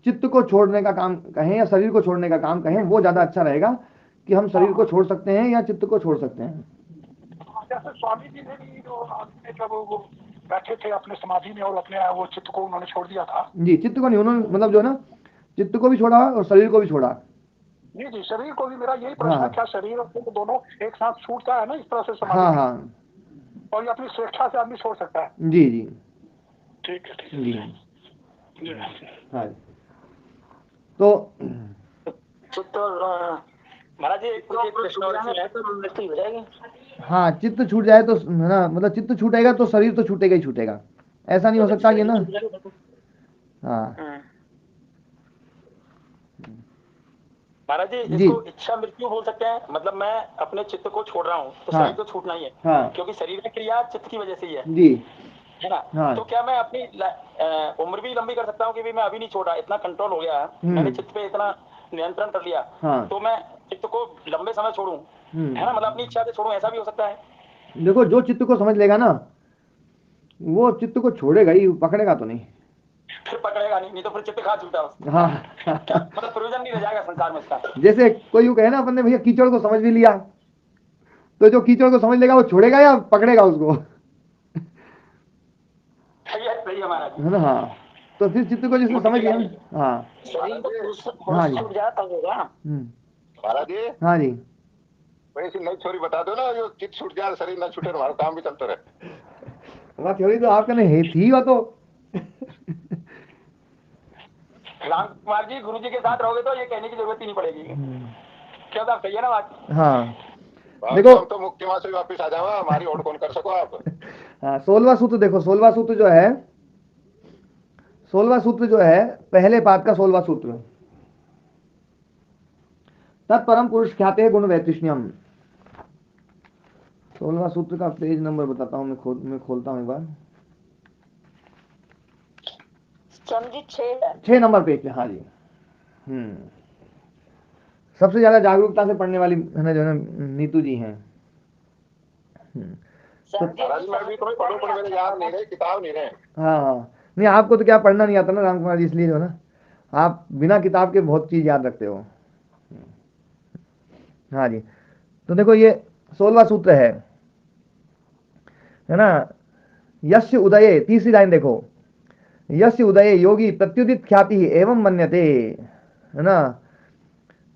चित्त को छोड़ने का काम कहें या शरीर को छोड़ने का काम कहें, वो ज्यादा अच्छा रहेगा कि हम शरीर को छोड़ सकते हैं या चित्त को छोड़ सकते हैं। जैसे स्वामी जी ने भी जो जब वो बैठे थे अपने समाधि में और अपने वो चित्त को उन्होंने छोड़ दिया था। जी, चित्त को नहीं, उन्होंने मतलब जो है ना चित्त को भी छोड़ा और शरीर को भी छोड़ा। जी जी, शरीर को भी। मेरा यही प्रश्न है, क्या शरीर और चित्त दोनों एक साथ छूटता है ना इस तरह से समाधि? हाँ हाँ, और ये अपनी स्वेच्छा से आदमी छोड़ सकता है? जी जी, ठीक है, ठीक है जी। हाँ, तो चित्त महाराज जी प्रश्न और है तो मृत्यु हो जाएगी। हाँ, चित्त छूट जाए तो है ना, मतलब चित्त छूटेगा तो शरीर तो छूटेगा ही छूटेगा, ऐसा नहीं हो सकता कि ना। हाँ महाराज जी इसको इच्छा मृत्यु बोल सकते हैं, मतलब मैं अपने चित्त को छोड़ रहा हूँ तो शरीर तो छूटना ही है, क्योंकि शरीर में क्रिया चित्त की वजह से ही है जी, है ना। तो क्या मैं अपनी उम्र भी लंबी कर सकता हूँ कि भी मैं अभी नहीं छोड़ा, इतना कंट्रोल हो गया है, मैंने चित्त पे इतना नियंत्रण कर लिया, तो मैं चित्त को लंबे समय छोड़ूं, है ना, मतलब अपनी इच्छा से छोड़ूं, ऐसा भी हो सकता है। देखो जो चित्त को समझ लेगा ना वो चित्त को छोड़ेगा ही, पकड़ेगा तो नहीं। फिर पकड़ेगा नहीं, नहीं तो फिर चित्त खा छूटा उसका। हाँ मतलब प्रयोजन नहीं रह जाएगा संसार में इसका। जैसे कोई यूं कहे ना अपन ने भैया कीचड़ को समझ भी लिया, तो जो कीचड़ को समझ लेगा वो छोड़ेगा या पकड़ेगा उसको? सही है महाराज, है ना। हाँ तो फिर चित्त को जिसने समझ लिया। हाँ शरीर को हाँ जी छूट जाए तब होगा। महाराज जी, हाँ जी वैसी नई थ्योरी बता दो ना, जो चित्त छूट जाए शरीर ना छूटे, हमारा काम भी चलता रहे। वह थ्योरी तो आपका नहीं थी वह तो। राम कुमार जी गुरु जी के साथ रहोगे तो ये कहने की जरूरत ही नहीं पड़ेगी। क्या साहब सही है ना बात? हाँ देखो हम तो मुक्ति वहां से वापिस आ जाओ, हमारी और कौन कर सको आप। हाँ 16वां सूत्र देखो, 16वां सूत्र जो है, 16वां सूत्र जो है पहले पाठ का 16वां सूत्र, तत्परम पुरुष ख्याते गुण वैतृष्ण्यम। 16वां सूत्र का पेज नंबर बताता हूँ, मैं खोलता हूँ एक बार। समझी 6 नंबर पेज पे। हाँ जी सबसे ज्यादा जागरूकता से पढ़ने वाली है ना जो है नीतू जी हैं। मैं भी तुम्हें पढ़ूं पर मेरे याद नहीं रहे, किताब नहीं रहे। हाँ हाँ नहीं आपको तो क्या पढ़ना नहीं आता ना राम कुमार जी, इसलिए जो है ना आप बिना किताब के बहुत चीज याद रखते हो। हाँ जी तो देखो ये 16वां सूत्र है ना। यस्य उदये, तीसरी लाइन देखो, यस्य उदये योगी प्रत्युदित ख्याति एवं मन्यते, है ना,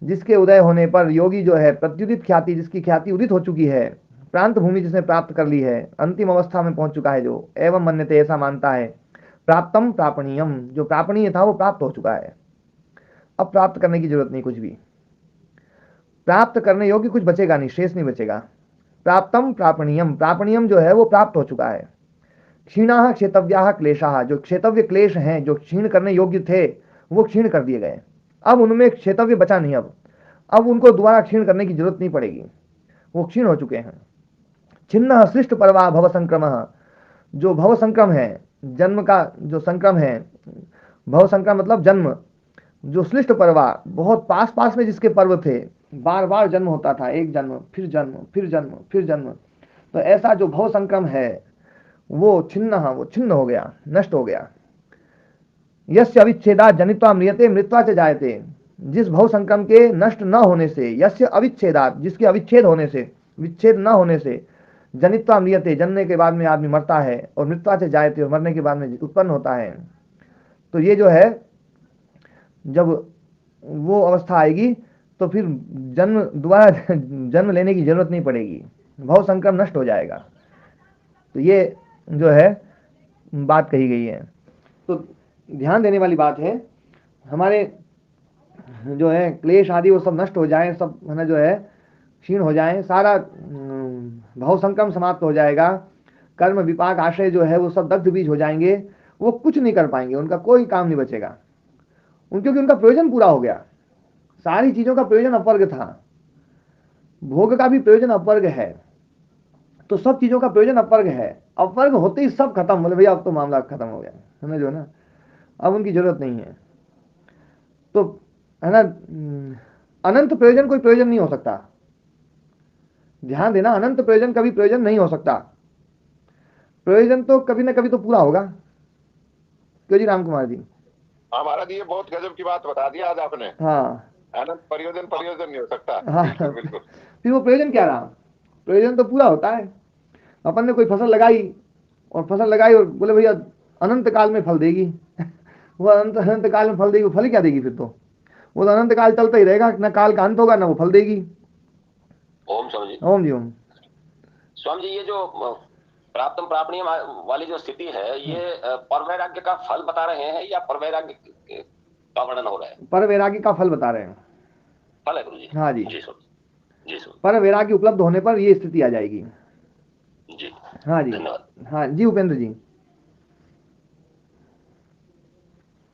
जिसके उदय होने पर योगी जो है प्रत्युदित ख्याति, जिसकी ख्याति उदित हो चुकी है, प्रांत भूमि जिसने प्राप्त कर ली है, अंतिम अवस्था में पहुंच चुका है जो, एवं मन्यते ऐसा मानता है, प्राप्तम प्रापणीयम, जो प्रापणीय था वो प्राप्त हो चुका है, अब प्राप्त करने की जरूरत नहीं, कुछ भी प्राप्त करने योग्य कुछ बचेगा नहीं, शेष नहीं बचेगा। प्राप्तम प्रापणीयम, प्रापणीयम जो है वो प्राप्त हो चुका है। क्षीणा क्षेतव्या क्लेशा, जो क्षेतव्य क्लेश हैं जो क्षीण करने योग्य थे वो क्षीण कर दिए गए, अब उनमें क्षेतव्य बचा नहीं, अब उनको दोबारा क्षीण करने की जरूरत नहीं पड़ेगी, वो क्षीण हो चुके हैं। छिन्न सृष्ट परवा भव संक्रम, जो भव संक्रम है, जन्म का जो संक्रम है, भव संक्रम मतलब जन्म, जो श्लिष्ट पर्वा बहुत पास पास में जिसके पर्व थे, बार बार जन्म होता था, एक जन्म फिर जन्म फिर जन्म फिर जन्म, तो ऐसा जो भव संक्रम है वो छिन्न हो गया, नष्ट हो गया। यस्य अविच्छेदा जनित्वा म्रियते मृत्वा च जायते, जिस भव संक्रम के नष्ट न होने से, यस्य अविच्छेदा जिसके अविच्छेद होने से, विच्छेद न होने से, जनित्वा म्रियते जनने के बाद में आदमी मरता है, और मृत्वा च जायते और मरने के बाद में उत्पन्न होता है। तो ये जो है जब वो अवस्था आएगी तो फिर जन्म दोबारा जन्म लेने की जरूरत नहीं पड़ेगी, भव संक्रम नष्ट हो जाएगा। तो ये जो है बात कही गई है, तो ध्यान देने वाली बात है, हमारे जो है क्लेश आदि वो सब नष्ट हो जाए, सब है ना जो है क्षीण हो जाए, सारा भव संक्रम समाप्त हो जाएगा, कर्म विपाक आशय जो है वो सब दग्ध बीज हो जाएंगे, वो कुछ नहीं कर पाएंगे, उनका कोई काम नहीं बचेगा, क्योंकि उनका प्रयोजन पूरा हो गया, सारी चीजों का प्रयोजन अपवर्ग था, भोग का भी प्रयोजन अपवर्ग है, तो सब चीजों का प्रयोजन अपवर्ग है, अपवर्ग होते ही सब खत्म, बोले भैया अब तो मामला खत्म हो गया, है ना जो है ना, अब उनकी जरूरत नहीं है। तो है ना अनंत प्रयोजन कोई प्रयोजन नहीं हो सकता, ध्यान देना, अनंत प्रयोजन कभी प्रयोजन नहीं हो सकता, प्रयोजन तो कभी ना कभी तो पूरा होगा। क्यों जी राम कुमार जी? हमारा जी ये बहुत गजब की बात बता दी आज आपने। हाँ अनंत प्रयोजन प्रयोजन नहीं हो सकता। हाँ बिल्कुल बिल्कुल। फिर वो प्रयोजन क्या रहा? प्रयोजन तो पूरा होता है, अपन ने कोई फसल लगाई और बोले भैया अनंत काल में फल देगी वो अनंत अनंत काल में फल देगी, वो फल क्या देगी? फिर तो वो तो अनंत काल चलता ही रहेगा, ना काल का अंत होगा ना वो फल देगी। ओम स्वामी जी। ओम जी ओम। स्वामी जी, ये जो प्राप्तम प्रापणीय वाली जो स्थिति है, ये परवैराग्य का फल बता रहे हैं या परवैराग्य का वर्णन हो रहा है? पर वैरागी का फल बता रहे हैं। फल है गुरु जी। हाँ जी जी स्वामी जी। स्वामी पर वैरागी उपलब्ध होने पर ये स्थिति आ जाएगी। जी हाँ जी धन्यवाद। हाँ जी उपेंद्र जी।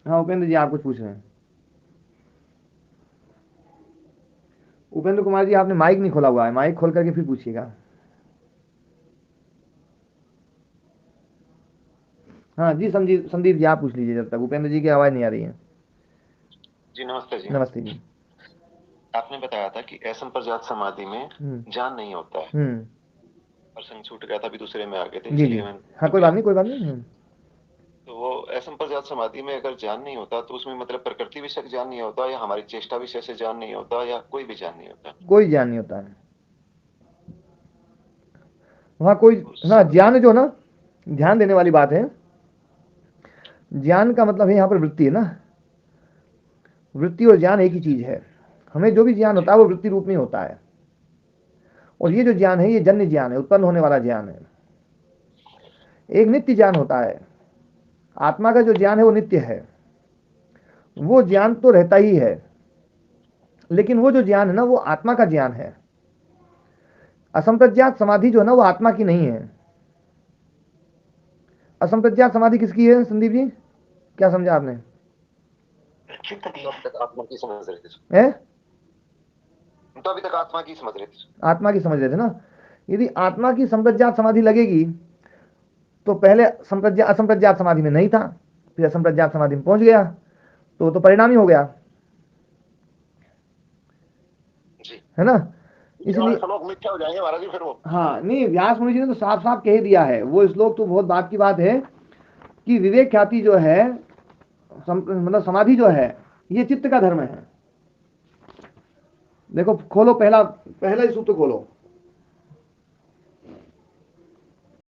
हाँ उपेंद्र जी आप कुछ पूछ रहे हैं? उपेंद्र कुमार जी आपने माइक नहीं खोला हुआ है, माइक खोल करके फिर पूछिएगा। हाँ जी संदीप जी आप पूछ लीजिए जब तक, उपेंद्र जी की आवाज नहीं आ रही है। जी नमस्ते जी। नमस्ते जी। आपने बताया था कि असंप्रज्ञात समाधि में ज्ञान नहीं होता है। प्रसंग छूट गया था, अभी दूसरे में आ गए थे, जी जी इसलिए मैं हाँ कोई बात नहीं कोई बात नहीं। तो वो असंप्रज्ञात समाधि में अगर ज्ञान नहीं होता तो उसमें मतलब प्रकृति विषयक ज्ञान नहीं होता, या हमारी चेष्टा विषय से ज्ञान नहीं होता, या कोई भी ज्ञान नहीं होता? कोई ज्ञान नहीं होता है वहाँ कोई। तो हाँ ज्ञान जो ना, ध्यान देने वाली बात है, ज्ञान का मतलब है यहाँ पर वृत्ति है ना, वृत्ति और ज्ञान एक ही चीज है। हमें जो भी ज्ञान होता है वो वृत्ति रूप में होता है, और ये जो ज्ञान है ये जन्य ज्ञान है, उत्पन्न होने वाला ज्ञान है। एक नित्य ज्ञान होता है, आत्मा का जो ज्ञान है वो नित्य है, वो ज्ञान तो रहता ही है, लेकिन वो जो ज्ञान है ना वो आत्मा का ज्ञान है। असंप्रज्ञात समाधि जो है ना वो आत्मा की नहीं है। असंप्रज्ञात समाधि किसकी है संदीप जी, क्या समझा आपने? आत्मा की समझ रहे थे, है? तो अभी तक आत्मा की समझ रहे थे, आत्मा की समझ रहे थे ना। यदि आत्मा की संप्रज्ञात समाधि लगेगी तो पहले असंप्रज्ञात समाधि में नहीं था, फिर असंप्रज्ञात समाधि में पहुंच गया, तो परिणामी हो गया, है ना। इसलिए श्लोक मिथ्या हो जाएंगे महाराज जी फिर वो। हाँ नहीं, व्यास मुनि जी ने तो साफ साफ कह दिया है, वो श्लोक तो बहुत बात की बात है कि विवेक ख्याति जो है, मतलब समाधि जो है ये चित्त का धर्म है। देखो खोलो पहला पहला ही सूत्र खोलो,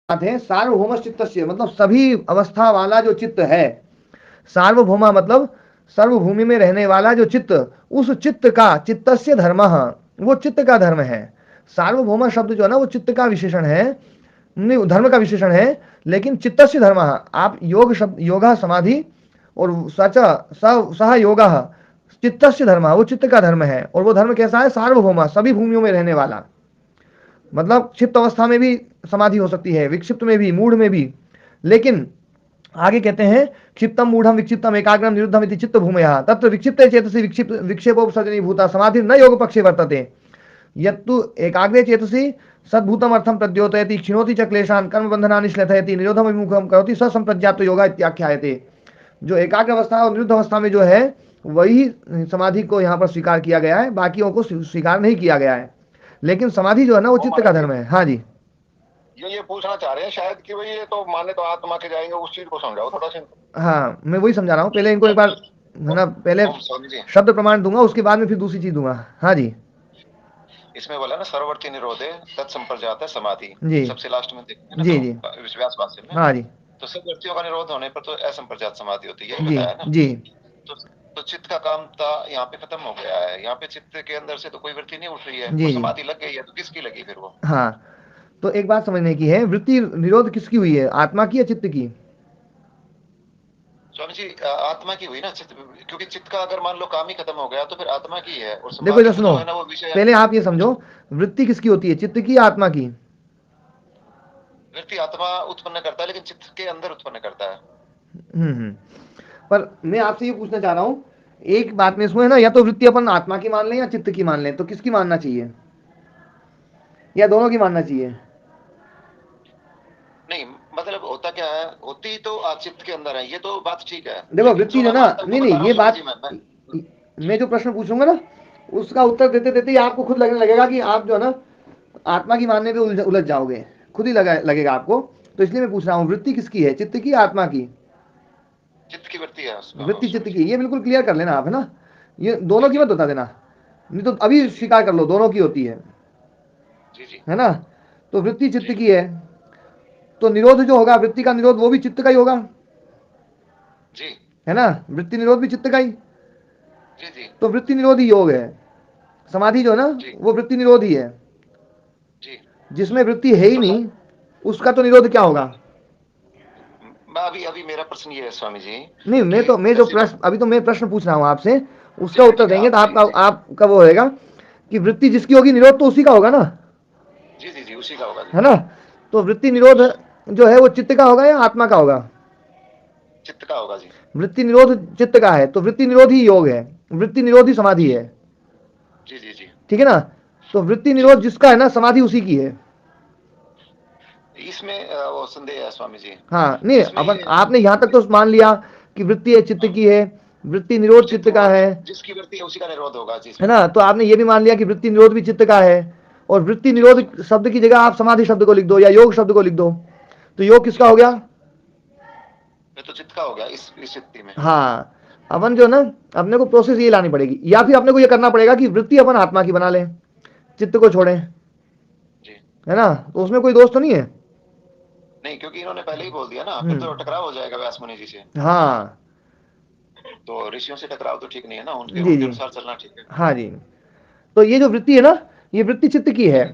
बात है सार्वभौम चित्तस्य, मतलब सभी अवस्था वाला जो चित्त है, सार्वभौमा मतलब सर्वभूमि में रहने वाला जो चित्त, उस चित्त का चित्तस्य धर्म, वो चित्त का धर्म है। सार्वभौम शब्द जो है ना वो चित्त का विशेषण है, नहीं धर्म का विशेषण है, लेकिन चित्तस्य धर्म, आप योग शब्द योगा समाधि और सच सह योगा चित्तस्य धर्म, वो चित्त का धर्म है। और वो धर्म कैसा है? सार्वभौमा, सभी भूमियों में रहने वाला, मतलब क्षिप्त अवस्था में भी समाधि हो सकती है, विक्षिप्त में भी, मूढ़ में भी। लेकिन आगे कहते हैं क्षिप्तम मूढ़म विक्षिप्तम एकाग्रम निरुद्धम इति चित्त भूमयः तत्र विक्षिप्त चेतसि विक्षिप्त विक्षेपोपसर्जनी भूता समाधि न योग पक्षे वर्तते यत्तु एकाग्रे चेतसि सद्भूतम अर्थम प्रद्योतयति क्षिणोति च क्लेशान कर्म बंधनानि श्लेषयति निरोधम विमुखम करोति स संप्रज्ञात योगा इत्याख्यायते। जो एकाग्र अवस्था और निरुद्ध अवस्था में जो है वही समाधि को यहाँ पर स्वीकार किया गया है, बाकियों को स्वीकार नहीं किया गया है। लेकिन समाधि जो है ना वो चित्त का धर्म है। हाँ जी, ये पूछना चाह रहे हैं शायद कि भाई ये तो माने तो आत्मा के जाएंगे, उस चीज को समझाओ थोड़ा सा। हाँ मैं वही समझा रहा हूँ, पहले इनको एक बार है ना, पहले शब्द प्रमाण दूंगा, उसके बाद में फिर दूसरी चीज दूंगा। हाँ जी, इसमें बोला ना सर्ववर्ती निरोधे तत्संप्रजात है समाधि, जी सबसे लास्ट में देखते हैं जी ना, जी तो विश्वास भाष्य में। हाँ जी तो सब वृत्तियों का निरोध होने पर तो असंप्रजात समाधि होती है, जी बताया ना। जी। तो चित्त का काम था यहाँ पे खत्म हो गया है, यहाँ पे चित्त के अंदर से तो कोई वृत्ति नहीं उठ रही है, जी वो जी समाधि लग गई है, तो किसकी लगी फिर वो? हाँ, तो एक बात समझने की है, वृत्ति निरोध किसकी हुई है, आत्मा की या चित्त की? स्वामी जी आत्मा की हुई ना, चित्त, क्योंकि चित्त का अगर मान लो काम ही खत्म हो गया तो फिर आत्मा की है। और देखो इधर समाधि सुनो, जो है ना वो विषय, पहले आप ये समझो वृत्ति किसकी होती है, चित्त की या आत्मा की? वृत्ति आत्मा उत्पन्न करता है, लेकिन चित्त के अंदर उत्पन्न करता है। पर मैं आपसे ये पूछना चाह रहा हूँ, एक बात में इसमें है ना, या तो वृत्ति अपन आत्मा की मान लें या चित्त की मान लें, तो किसकी मानना चाहिए, या दोनों की मानना चाहिए? नहीं मतलब होता क्या है, होती तो चित्त के अंदर है, ये तो बात ठीक है। देखो वृत्ति जो ना, नहीं ये बात, मैं जो प्रश्न पूछूंगा ना उसका उत्तर देते देते ही आपको खुद लगने लगेगा कि आप जो है ना आत्मा की मानने पे उलझ जाओगे, खुद ही लगेगा आपको। तो इसलिए मैं पूछ रहा हूँ वृत्ति किसकी है, चित्त की, आत्मा की? चित्त की वृत्ति है, वृत्ति चित्त की, ये बिल्कुल क्लियर कर लेना आप, है ना, ये दोनों की मत बता देना, नहीं तो अभी स्वीकार कर लो दोनों की होती है, है ना। तो वृत्ति चित्त की है, तो निरोध जो होगा, वृत्ति का निरोध वो भी चित्त का ही होगा, जी है ना, वृत्ति निरोध भी चित्त का ही। जी जी। तो वृत्ति निरोधी योग है, समाधि जो है ना वो वृत्ति निरोधी है जी। जिसमें वृत्ति है ही नहीं उसका तो निरोध क्या होगा? अभी मेरा प्रश्न ये है स्वामी जी, नहीं मैं जो प्रश्न अभी तो मैं प्रश्न पूछ रहा हूँ आपसे, उसका उत्तर देंगे तो आपका वो होगा कि वृत्ति जिसकी होगी निरोध तो उसी का होगा ना। जी जी जी, उसी का होगा, है ना। तो वृत्ति निरोध जो है वो चित्त का होगा या आत्मा का होगा? चित्त का होगा जी। वृत्ति निरोध चित्त का है, तो वृत्ति निरोधी योग है, वृत्ति निरोधी समाधि है। जी जी जी, ठीक है ना। तो वृत्ति निरोध जिसका है ना, समाधि उसी की है। इसमें वो संदेह है स्वामी जी। हाँ नहीं, अपन आपने यहाँ तक तो मान लिया कि वृत्ति है चित्त की है, वृत्ति निरोध चित्त का है, जिसकी वृत्ति है उसी का निरोध होगा जी, है ना। तो आपने ये भी मान लिया कि वृत्ति निरोध भी चित्त का है, और वृत्ति निरोध शब्द की जगह आप समाधि शब्द को लिख दो या योग शब्द को लिख दो, तो योग किसका हो गया? ये तो चित्त का हो गया इस स्थिति में। हाँ, अपन जो ना अपने को प्रोसेस ये लानी पड़ेगी, या फिर अपने को ये करना पड़ेगा कि वृत्ति अपन आत्मा की बना लें, चित्त को छोड़ें जी, है ना। तो उसमें कोई दोष तो नहीं है? नहीं, क्योंकि इन्होंने पहले ही बोल दिया ना, फिर तो टकराव हो जाएगा व्यास मुनि जी से। हाँ, तो ऋषियों से टकराव तो ठीक नहीं है ना, जी, उनके जी। अनुसार चलना ठीक है। हाँ जी। तो ये जो वृत्ति है ना, ये वृत्ति चित्त की है,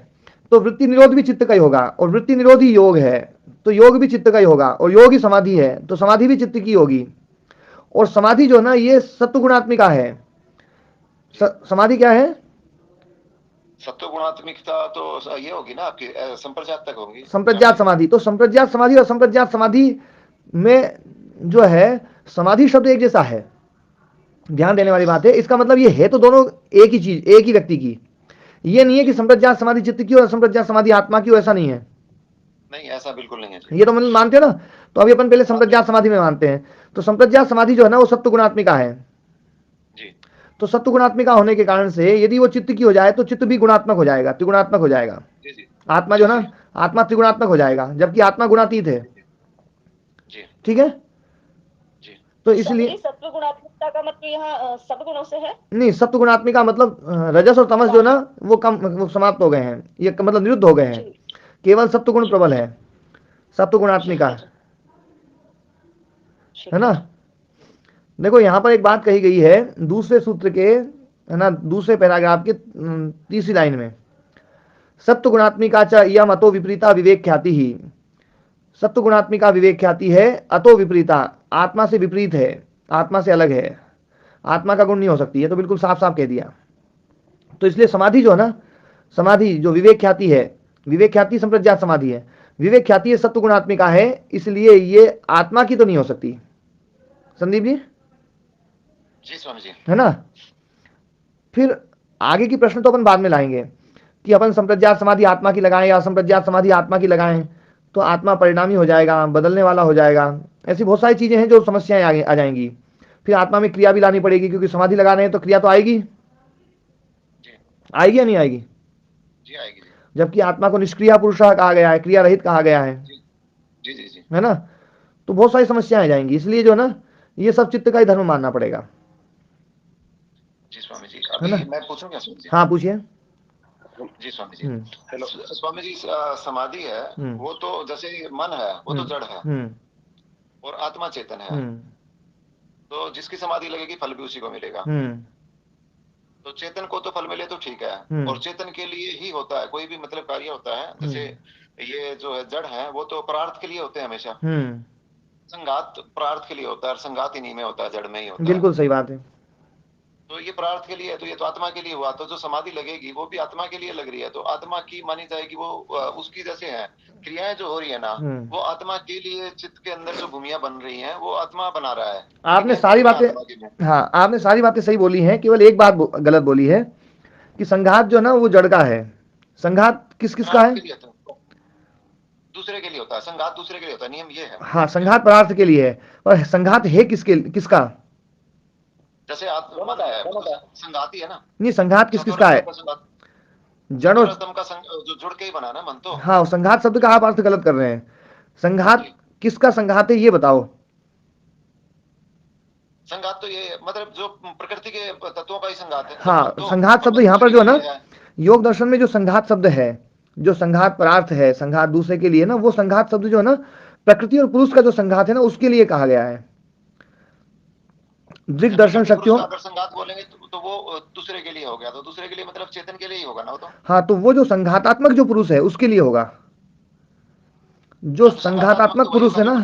तो वृत्ति निरोध भी चित्त का ही होगा, और वृत्ति निरोध ही योग है, तो योग भी चित्त का ही होगा, और योग ही समाधि है, तो समाधि भी चित्त की होगी। और समाधि जो ना ये सत्व गुणात्मिका है। समाधि क्या है? सत्व गुणात्मिकता तो ये होगी ना आपकी संप्रजात तक होगी, संप्रज्ञात समाधि। तो संप्रज्ञात समाधि और संप्रज्ञात समाधि में जो है समाधि शब्द एक जैसा है, ध्यान देने वाली बात है। इसका मतलब ये है तो दोनों एक ही चीज, एक ही व्यक्ति की। ये नहीं है कि संप्रज्ञात समाधि चित्त की और संप्रज्ञात समाधि आत्मा की, ऐसा नहीं है। नहीं, ऐसा बिल्कुल नहीं है। ये तो मतलब मानते हैं ना। तो अभी अपन पहले संप्रज्ञात समाधि में मानते हैं। तो संप्रज्ञात समाधि जो है ना वो सत्व गुणात्मिका है जी। तो सत्व गुणात्मिका होने के कारण से यदि वो चित्त की हो जाए तो चित्त भी गुणात्मक हो जाएगा, त्रिगुणात्मक हो जाएगा। जी जी। आत्मा जो ना, आत्मा त्रिगुणात्मक हो जाएगा, जबकि आत्मा गुणातीत है। जी ठीक है। जी। तो इसलिए सत्व गुणात्मकता का मतलब यहाँ सद्गुणों से है? नहीं, सत्व गुणात्मिका मतलब रजस और तमस जो ना वो कम, वो समाप्त हो गए हैं, ये मतलब निरुद्ध हो गए हैं, केवल सत्व गुण प्रबल है, सत्व गुणात्मिका, है ना। देखो यहाँ पर एक बात कही गई है दूसरे सूत्र के, है ना, दूसरे पैराग्राफ के तीसरी लाइन में, सत्व गुणात्मिका च यम अतो विपरीता विवेक ख्याति ही। सत्व गुणात्मिका विवेक ख्याति है, अतो विपरीता आत्मा से विपरीत है, आत्मा से अलग है, आत्मा का गुण नहीं हो सकती है, तो बिल्कुल साफ साफ कह दिया। तो इसलिए समाधि जो है ना, समाधि जो विवेक ख्याति है, विवेक ख्याति संप्रज्ञात समाधि है, विवेक ख्याति सत्व गुणात्मिका है, इसलिए ये आत्मा की तो नहीं हो सकती। संदीप जी? जी स्वामी जी। है ना। फिर आगे की प्रश्न तो अपन बाद में लाएंगे कि अपन संप्रज्ञात समाधि आत्मा की लगाएं या असंप्रज्ञात समाधि आत्मा की लगाएं, तो आत्मा परिणामी हो जाएगा, बदलने वाला हो जाएगा। ऐसी बहुत सारी चीजें हैं जो समस्याएं आगे आ जाएंगी। फिर आत्मा में क्रिया भी लानी पड़ेगी, क्योंकि समाधि लगा रहे हैं तो क्रिया तो आएगी, आएगी या नहीं आएगी? जी आएगी। जबकि आत्मा को निष्क्रिय पुरुष कहा गया है, क्रिया रहित कहा गया है। जी जी जी। है ना। तो बहुत सारी समस्याएं आ जाएंगी, इसलिए जो ना ये सब चित्त का ही धर्म मानना पड़ेगा। जी स्वामी जी। अभी मैं पूछूं क्या स्वामी जी? हाँ पूछिए। जी स्वामी जी। हेलो स्वामी जी, समाधि है वो तो जैसे मन है वो तो जड़ है और आत्मा चेतन है, तो जिसकी समाधि लगेगी फल भी उसी को मिलेगा। तो चेतन को तो फल मिले तो ठीक है, और चेतन के लिए ही होता है कोई भी मतलब कार्य होता है। जैसे ये जो है जड़ है वो तो परार्थ के लिए होते हैं हमेशा, संघात परार्थ के लिए होता है, और संघात इन्हीं में होता है, जड़ में ही होता है। बिल्कुल सही बात है। तो ये परार्थ के लिए है, तो ये तो आत्मा के लिए हुआ। तो जो समाधि लगेगी वो भी आत्मा के लिए लग रही है, तो आत्मा की मानी जाएगी वो उसकी जैसे है क्रियाएं जो हो रही है ना, वो आत्मा के लिए चित्त के अंदर जो भूमियां बन रही हैं वो आत्मा बना रहा है। आपने सारी बातें, हाँ आपने सारी बातें सही बोली हैं, केवल एक बात गलत बोली है कि संघात जो ना वो जड़ का है। संघात किस किस का है? दूसरे के लिए होता है संघात, दूसरे के लिए होता है, नियम ये है। हाँ, संघात परार्थ के लिए है, और संघात है किसका? जैसे आत्मा है संघाती है ना। नहीं, संघात किसका है? जड़ और का जो जुड़ के ही बना ना मन तो। हाँ, संघात शब्द का आप अर्थ गलत कर रहे हैं। संघात किसका संघात है ये बताओ। संघात तो ये मतलब जो प्रकृति के तत्वों का ही संघात है। हाँ, तो संघात शब्द यहाँ पर जो है ना, योग दर्शन में जो संघात शब्द है, जो संघात परार्थ है, संघात दूसरे के लिए ना, वो संघात शब्द जो है ना प्रकृति और पुरुष का जो संघात है ना उसके लिए कहा गया है। दृग दर्शन शक्तियों, अगर संघात बोलेंगे तो वो दूसरे के लिए हो गया, तो दूसरे के लिए मतलब चेतन के लिए ही होगा ना वो तो। हाँ, तो वो जो संघातात्मक जो पुरुष है उसके लिए होगा, जो संघातात्मक पुरुष है ना,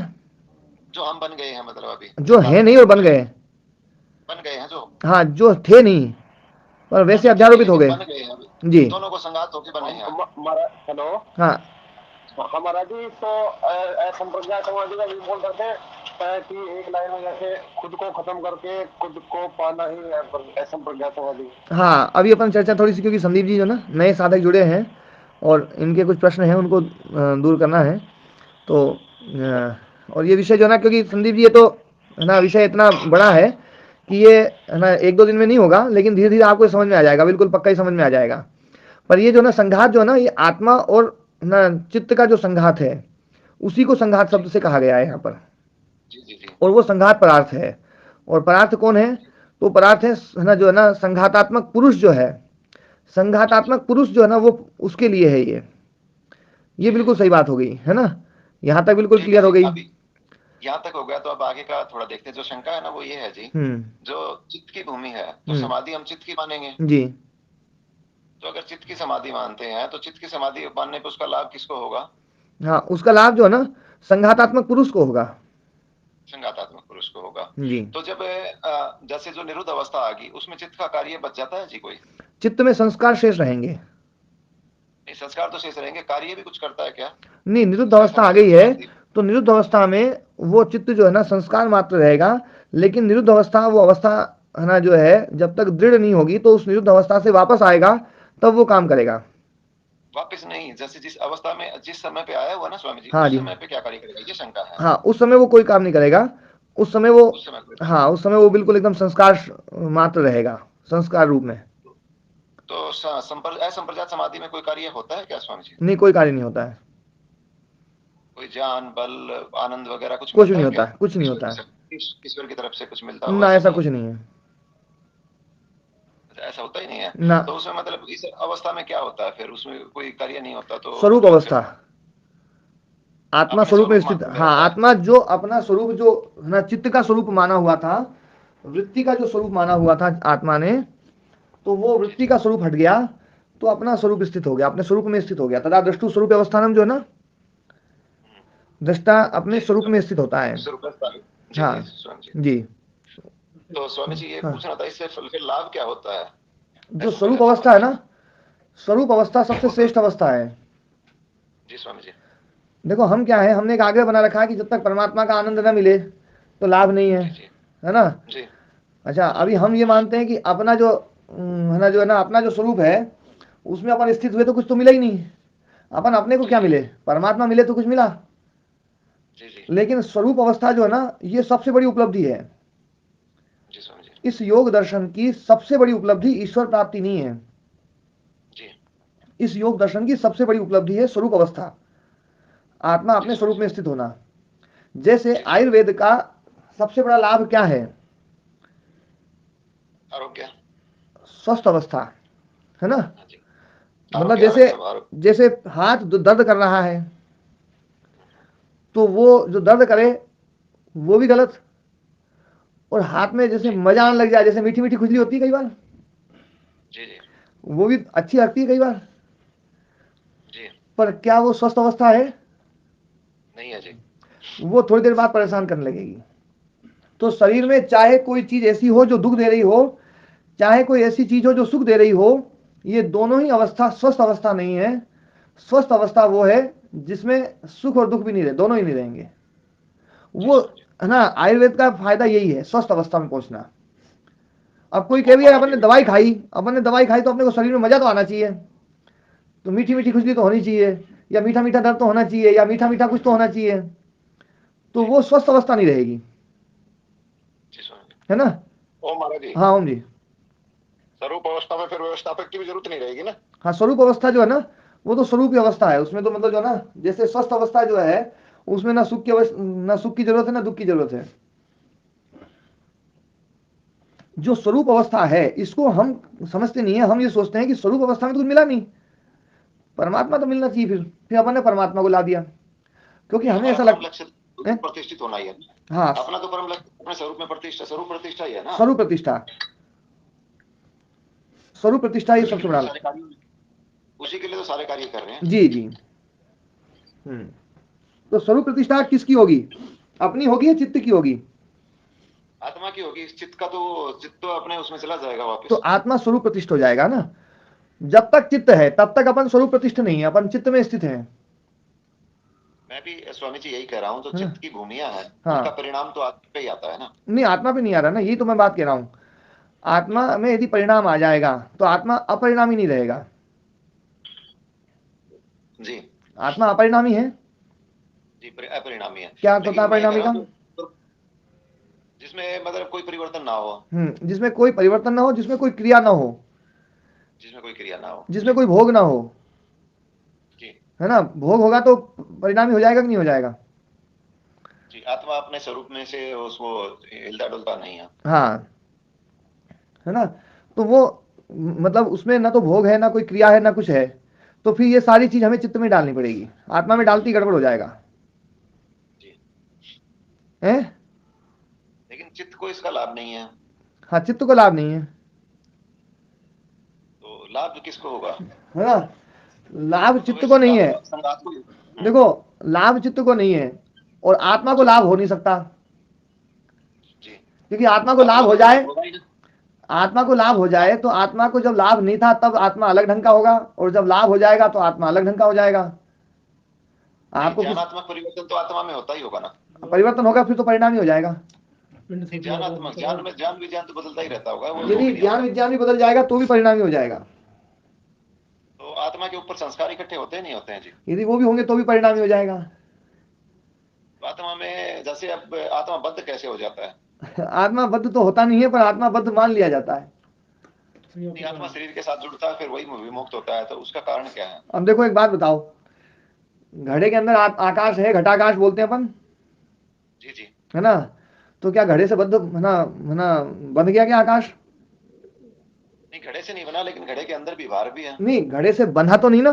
जो हम बन गए हैं मतलब अभी, जो है नहीं और बन गए हैं जो, हाँ जो थे नहीं पर वैसे अध्यारोपित हो गए जी, दोनों को संघात होकर बने हैं। हेलो, हाँ हमारा जी तो संप्रज्ञात समाधि का भी बोल करते हैं कि एक लाइन में जैसे खुद को खत्म करके खुद को पाना ही है संप्रज्ञात समाधि। हाँ, अभी अपन चर्चा थोड़ी सी, क्योंकि संदीप जी जो ना नए साधक जुड़े हैं और इनके कुछ प्रश्न हैं उनको दूर करना है, तो और ये विषय जो ना, क्योंकि संदीप जी ये तो है ना विषय इतना बड़ा है कि ये है ना 1-2 दिन में नहीं होगा, लेकिन धीरे धीरे आपको समझ में आ जाएगा, बिल्कुल पक्का ही समझ में आ जाएगा। पर ये जो ना संघात जो है ना, ये आत्मा और ना चित्त का जो संघात है, उसी को संघात शब्द से कहा गया है यहाँ पर। और वो संघात परार्थ है। और परार्थ कौन है? तो परार्थ है ना जो है ना संघातात्मक पुरुष जो है, संघातात्मक पुरुष जो है ना, वो उसके लिए है ये बिल्कुल सही बात हो गई है ना, यहाँ तक बिल्कुल क्लियर हो गई। यहाँ तक हो गया, तो अब आगे का थोड़ा देखते हैं। जो शंका है ना वो ये है जी, जो चित्त की भूमि है, तो समाधि हम चित्त की मानेंगे जी। तो अगर चित्त की समाधि मानते हैं, तो चित्त की समाधि मानने पर उसका लाभ किसको होगा? हाँ, उसका लाभ जो है ना संघातात्मक पुरुष को होगा, संघातात्मक पुरुष को होगा जी। तो जब जैसे जो निरुद्ध अवस्था आ गई, उसमें चित्त का कार्य बच जाता है जी कोई? चित्त में संस्कार शेष रहेंगे। नहीं, संस्कार तो शेष रहेंगे, कार्य भी कुछ करता है क्या? नहीं, निरुद्ध अवस्था आ गई है तो निरुद्ध अवस्था में वो चित्त जो है ना संस्कार मात्र रहेगा, लेकिन निरुद्ध अवस्था वो अवस्था है ना जो है, जब तक दृढ़ नहीं होगी तो उस निरुद्ध अवस्था से वापस आएगा तब वो काम करेगा। वापस नहीं, जैसे जिस अवस्था में जिस समय पे आया हुआ ना स्वामी जी, हाँ उस जी, समय पे क्या कार्य करेगा, ये शंका है। हाँ, उस समय वो कोई काम नहीं करेगा, उस समय वो हाँ उस समय वो बिल्कुल एकदम संस्कार मात्र रहेगा, संस्कार रूप में। तो असंप्रजात समाधि में कोई कार्य होता है क्या स्वामी जी? नहीं, कोई कार्य नहीं होता है। कोई ज्ञान बल आनंद वगैरह कुछ नहीं होता है, कुछ नहीं होता है, ईश्वर की तरफ से कुछ मिलता ना, ऐसा कुछ नहीं है, ऐसा होता ही नहीं है ना। तो उसमें मतलब इस अवस्था में क्या होता है फिर? उसमें कोई कार्य नहीं होता तो स्वरूप अवस्था, आत्मा स्वरूप में स्थित। हाँ, आत्मा जो अपना स्वरूप जो ना चित्त का स्वरूप माना हुआ था, वृत्ति का जो स्वरूप माना हुआ था आत्मा ने, तो वो वृत्ति का स्वरूप हट गया तो अपना स्वरूप स्थित हो गया, अपने स्वरूप में स्थित हो गया। तथा दृष्टु स्वरूप अवस्थानम जो है ना, दृष्टा अपने स्वरूप में स्थित होता है। हाँ जी। तो स्वामी जी ये पूछना था, इससे फिर लाभ क्या होता है? जो स्वरूप अवस्था है ना, स्वरूप अवस्था सबसे श्रेष्ठ अवस्था है जी स्वामी जी। देखो, हम क्या है, हमने एक आग्रह बना रखा है कि जब तक परमात्मा का आनंद न मिले तो लाभ नहीं है ना जी। अच्छा, अभी हम ये मानते हैं कि अपना जो है ना जो है ना अपना जो स्वरूप है उसमें अपन स्थित हुए तो कुछ तो मिला ही नहीं। अपन अपने को क्या मिले? परमात्मा मिले तो कुछ मिला। लेकिन स्वरूप अवस्था जो है ना, ये सबसे बड़ी उपलब्धि है। इस योग दर्शन की सबसे बड़ी उपलब्धि ईश्वर प्राप्ति नहीं है। इस योग दर्शन की सबसे बड़ी उपलब्धि है स्वरूप अवस्था, आत्मा अपने स्वरूप में स्थित होना। जैसे आयुर्वेद का सबसे बड़ा लाभ क्या है? आरोग्य, स्वस्थ अवस्था, है ना। मतलब जैसे जैसे हाथ दर्द कर रहा है तो वो जो दर्द करे वो भी गलत, और हाथ में जैसे मजा आने लग जाए, जैसे मीठी मीठी खुजली होती है कई बार, वो भी अच्छी लगती है कई बार, पर क्या वो स्वस्थ अवस्था है? नहीं है जी। वो थोड़ी देर बाद परेशान करने लगेगी। तो शरीर में चाहे कोई चीज ऐसी हो जो दुख दे रही हो, चाहे कोई ऐसी चीज हो जो सुख दे रही हो, ये दोनों ही अवस्था स्वस्थ अवस्था नहीं है। स्वस्थ अवस्था वो है जिसमें सुख और दुख भी नहीं रहे, दोनों ही नहीं रहेंगे। वो है ना, आयुर्वेद का फायदा यही है, स्वस्थ अवस्था में पहुंचना। अब कोई कह भी अपन ने दवाई खाई, तो अपने को शरीर में मजा तो आना चाहिए, तो मीठी मीठी खुजली तो होनी चाहिए, या मीठा मीठा दर्द तो होना चाहिए, या मीठा मीठा कुछ तो होना चाहिए, तो वो स्वस्थ अवस्था नहीं रहेगी, है ना। ओम महाराज जी। हाँ ओम जी। स्वरूप अवस्था में फिर व्यवस्थापक की भी जरूरत नहीं रहेगी ना। हाँ, स्वरूप अवस्था जो है ना, वो तो स्वरूप की अवस्था है, उसमें तो मतलब जो है ना, जैसे स्वस्थ अवस्था जो है उसमें ना सुख की जरूरत है ना दुख की जरूरत है। जो स्वरूप अवस्था है इसको हम समझते नहीं है। हम ये सोचते हैं कि स्वरूप अवस्था में तो कुछ मिला नहीं, परमात्मा तो मिलना चाहिए, फिर अपन ने परमात्मा को ला दिया, क्योंकि हमें ऐसा लगता है प्रतिष्ठित होना ही है। हाँ, अपना तो परम लक्ष्य अपने स्वरूप में प्रतिष्ठा, स्वरूप प्रतिष्ठा ही है ना। स्वरूप प्रतिष्ठा, स्वरूप प्रतिष्ठा ही सबसे बड़ा, उसी के लिए तो सारे कार्य कर रहे हैं। जी जी। तो स्वरूप प्रतिष्ठा किसकी होगी? अपनी होगी या चित्त की होगी? आत्मा की होगी। चित्त का तो चित्त तो अपने उसमें चला जाएगा वापस। तो आत्मा स्वरूप प्रतिष्ठित हो जाएगा ना। जब तक चित्त है तब तक अपन स्वरूप प्रतिष्ठित नहीं है, अपन चित्त में स्थित है। मैं भी स्वामी जी यही कह रहा हूँ, तो चित्त की भूमिया है, हाँ, उनका परिणाम तो आत्मा पे ही आता है ना। नहीं, आत्मा पे नहीं आ रहा ना, यही तो मैं बात कह रहा हूँ। आत्मा में यदि परिणाम आ जाएगा तो आत्मा अपरिणामी नहीं रहेगा। जी, आत्मा अपरिणामी है जी, अपरिणामी है। क्या होता है अपरिणामी का? जिसमें मतलब कोई परिवर्तन ना हो, जिसमें कोई परिवर्तन ना हो, जिसमें कोई क्रिया ना हो, जिसमें कोई क्रिया ना हो, जिसमें कोई भोग ना हो, जी है ना। भोग होगा तो परिणामी हो जाएगा कि नहीं हो जाएगा? जी, आत्मा अपने स्वरूप में से उसको हिलता डुलता नहीं है। हाँ, है ना। तो वो मतलब उसमें ना तो भोग है, ना कोई क्रिया है, ना कुछ है। तो फिर ये सारी चीज हमें चित्त में डालनी पड़ेगी, आत्मा में डालती गड़बड़ हो जाएगा, जी, है। लेकिन चित्त को इसका लाभ नहीं है, हाँ, चित्त को लाभ नहीं है, तो लाभ किसको होगा? है ना। लाभ वो तो चित्त वही को नहीं है। संगात को देखो, लाभ चित्त को नहीं है, और आत्मा को लाभ हो नहीं सकता, जी, क्योंकि आत्मा को लाभ आत्मा हो को तो जाए, लाभ होगा ही ना। आत्मा को लाभ हो जाए तो आत्मा को जब लाभ नहीं था तब आत्मा अलग ढंग का होगा, और जब लाभ हो जाएगा तो आत्मा अलग ढंग का हो जाएगा। नहीं, आपको किस ज्ञानात्मक परिवर्तन तो आत्मा में होता ही होगा ना। परिवर्तन होगा फिर तो परिणामी हो जाएगा। ज्ञानात्मक ज्ञान में ज्ञान विज्ञान तो बदलता ही रहता होगा, वो तो यदि नहीं ज्ञान होता। विज्ञान भी बदल जाएगा तो भी परिणामी हो जाएगा। तो आत्मा के ऊपर संस्कार इकट्ठे होते नहीं होते हैं जी? यदि वो भी होंगे तो भी परिणामी हो जाएगा। तो आत्मा में जैसे अब आत्मा बद्ध कैसे हो जाता है? आत्मा बद्ध तो होता नहीं है, पर आत्मा बद्ध मान लिया जाता है। नहीं, आत्मा शरीर के साथ जुड़ता है फिर वही विमुक्त होता है, तो उसका कारण क्या है? अब देखो एक बात बताओ, घड़े के अंदर आकाश है, घटाकाश बोलते हैं अपन, जी जी, है ना। तो क्या घड़े से बद्ध, है ना, बंध गया क्या आकाश? नहीं, घड़े से नहीं बना, लेकिन घड़े के अंदर भी भार भी है। नहीं, घड़े से बंधा तो नहीं ना,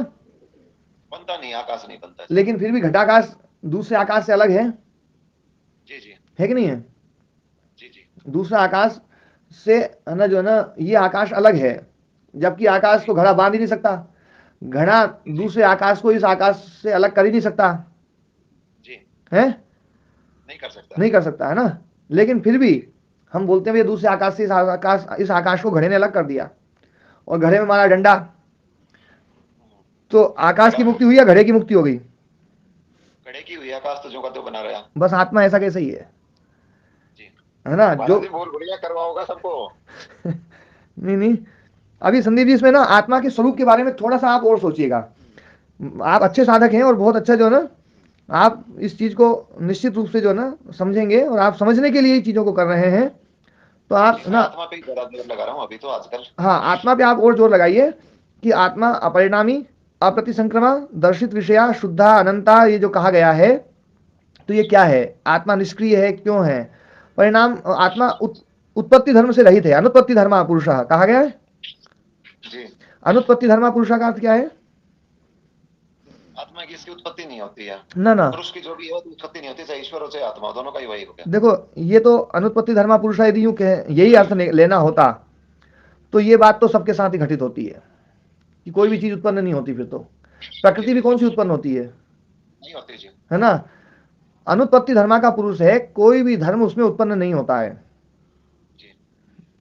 बनता नहीं, आकाश नहीं बनता जी। लेकिन फिर भी घटाकाश दूसरे आकाश से अलग जी जी, है कि नहीं है? जी जी, दूसरा आकाश से, है ना, जो है ना, ये आकाश अलग है, जबकि आकाश को घड़ा बांध ही नहीं सकता, घड़ा जी दूसरे आकाश को इस आकाश से अलग कर ही नहीं सकता, जी, है, नहीं कर सकता। नहीं कर सकता, है ना। लेकिन फिर भी हम बोलते हैं भैया दूसरे आकाश से इस आकाश को घड़े ने अलग कर दिया, और घड़े में मारा डंडा, तो आकाश की घड़ा तो मुक्ति हुई या घड़े की मुक्ति हो गई? घड़े की हुई, आकाश तो जो का तो बना रहा। बस आत्मा ऐसा कैसे ही है जी, ना जो। महाराज जी बहुत बढ़िया करवाओगा सबको। नहीं नहीं, अभी संदीप जी इसमें ना आत्मा के स्वरूप के बारे में थोड़ा सा आप और सोचिएगा। आप अच्छे साधक हैं और बहुत अच्छा जो है ना, आप इस चीज को निश्चित रूप से जो है ना समझेंगे, और आप समझने के लिए चीजों को कर रहे हैं, तो आप जी, मैं ना, आत्मा पे ही ज्यादा जोर लगा रहा हूँ अभी तो आजकल। हाँ, आत्मा पे आप और जोर लगाइए कि आत्मा अपरिणामी, अप्रतिसंक्रमा, दर्शित विषया, शुद्धा, अनंता, ये जो कहा गया है, तो ये क्या है? आत्मा निष्क्रिय है, क्यों है? परिणाम, आत्मा उत्पत्ति धर्म से रहित है, अनुत्पत्ति धर्म पुरुष कहा गया है। जी, अनुत्पत्ति धर्म पुरुष का अर्थ क्या है? आत्मा की इसकी उत्पत्ति नहीं होती है, ना ना, पुरुष की जो भी है तो उत्पत्ति नहीं होती, चाहे ईश्वर हो चाहे आत्मा हो, दोनों का ही वही हो गया। देखो, ये तो अनुत्पत्ति धर्म पुरुष यदि यूं कहे, यही अर्थ लेना होता, तो ये बात तो सबके साथ ही घटित होती है कि कोई भी चीज उत्पन्न नहीं होती, फिर तो प्रकृति भी कौन सी उत्पन्न होती है? नहीं होती जी। है ना। अनुत्पत्ति धर्मा का पुरुष है, कोई भी धर्म उसमें उत्पन्न नहीं होता है, जी,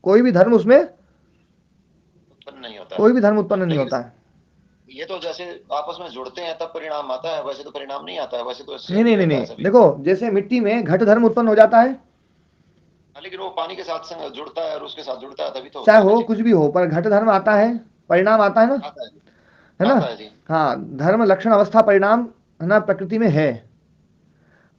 कोई भी धर्म उसमें, उत्पन्न नहीं होता है। कोई भी धर्म उत्पन्न नहीं लेकिन होता है। ये तो जैसे आपस में जुड़ते हैं तब परिणाम आता है, वैसे तो परिणाम नहीं आता है, वैसे तो नहीं सेम नहीं ही नहीं रहता है नहीं, सभी। देखो, जैसे मिट्टी में घट धर्म उत्पन्न हो जाता है, हाँ, लेकिन वो पानी के साथ संग जुड़ता है और उसके साथ जुड़ता है तभी तो होता चाहे है ना हो जी। कुछ भी हो, पर घट धर्म आता है, परिणाम आता है ना, आता है जी, है ना। आता है जी। हाँ, धर्म लक्षण अवस्था परिणाम, है ना, प्रकृति में है,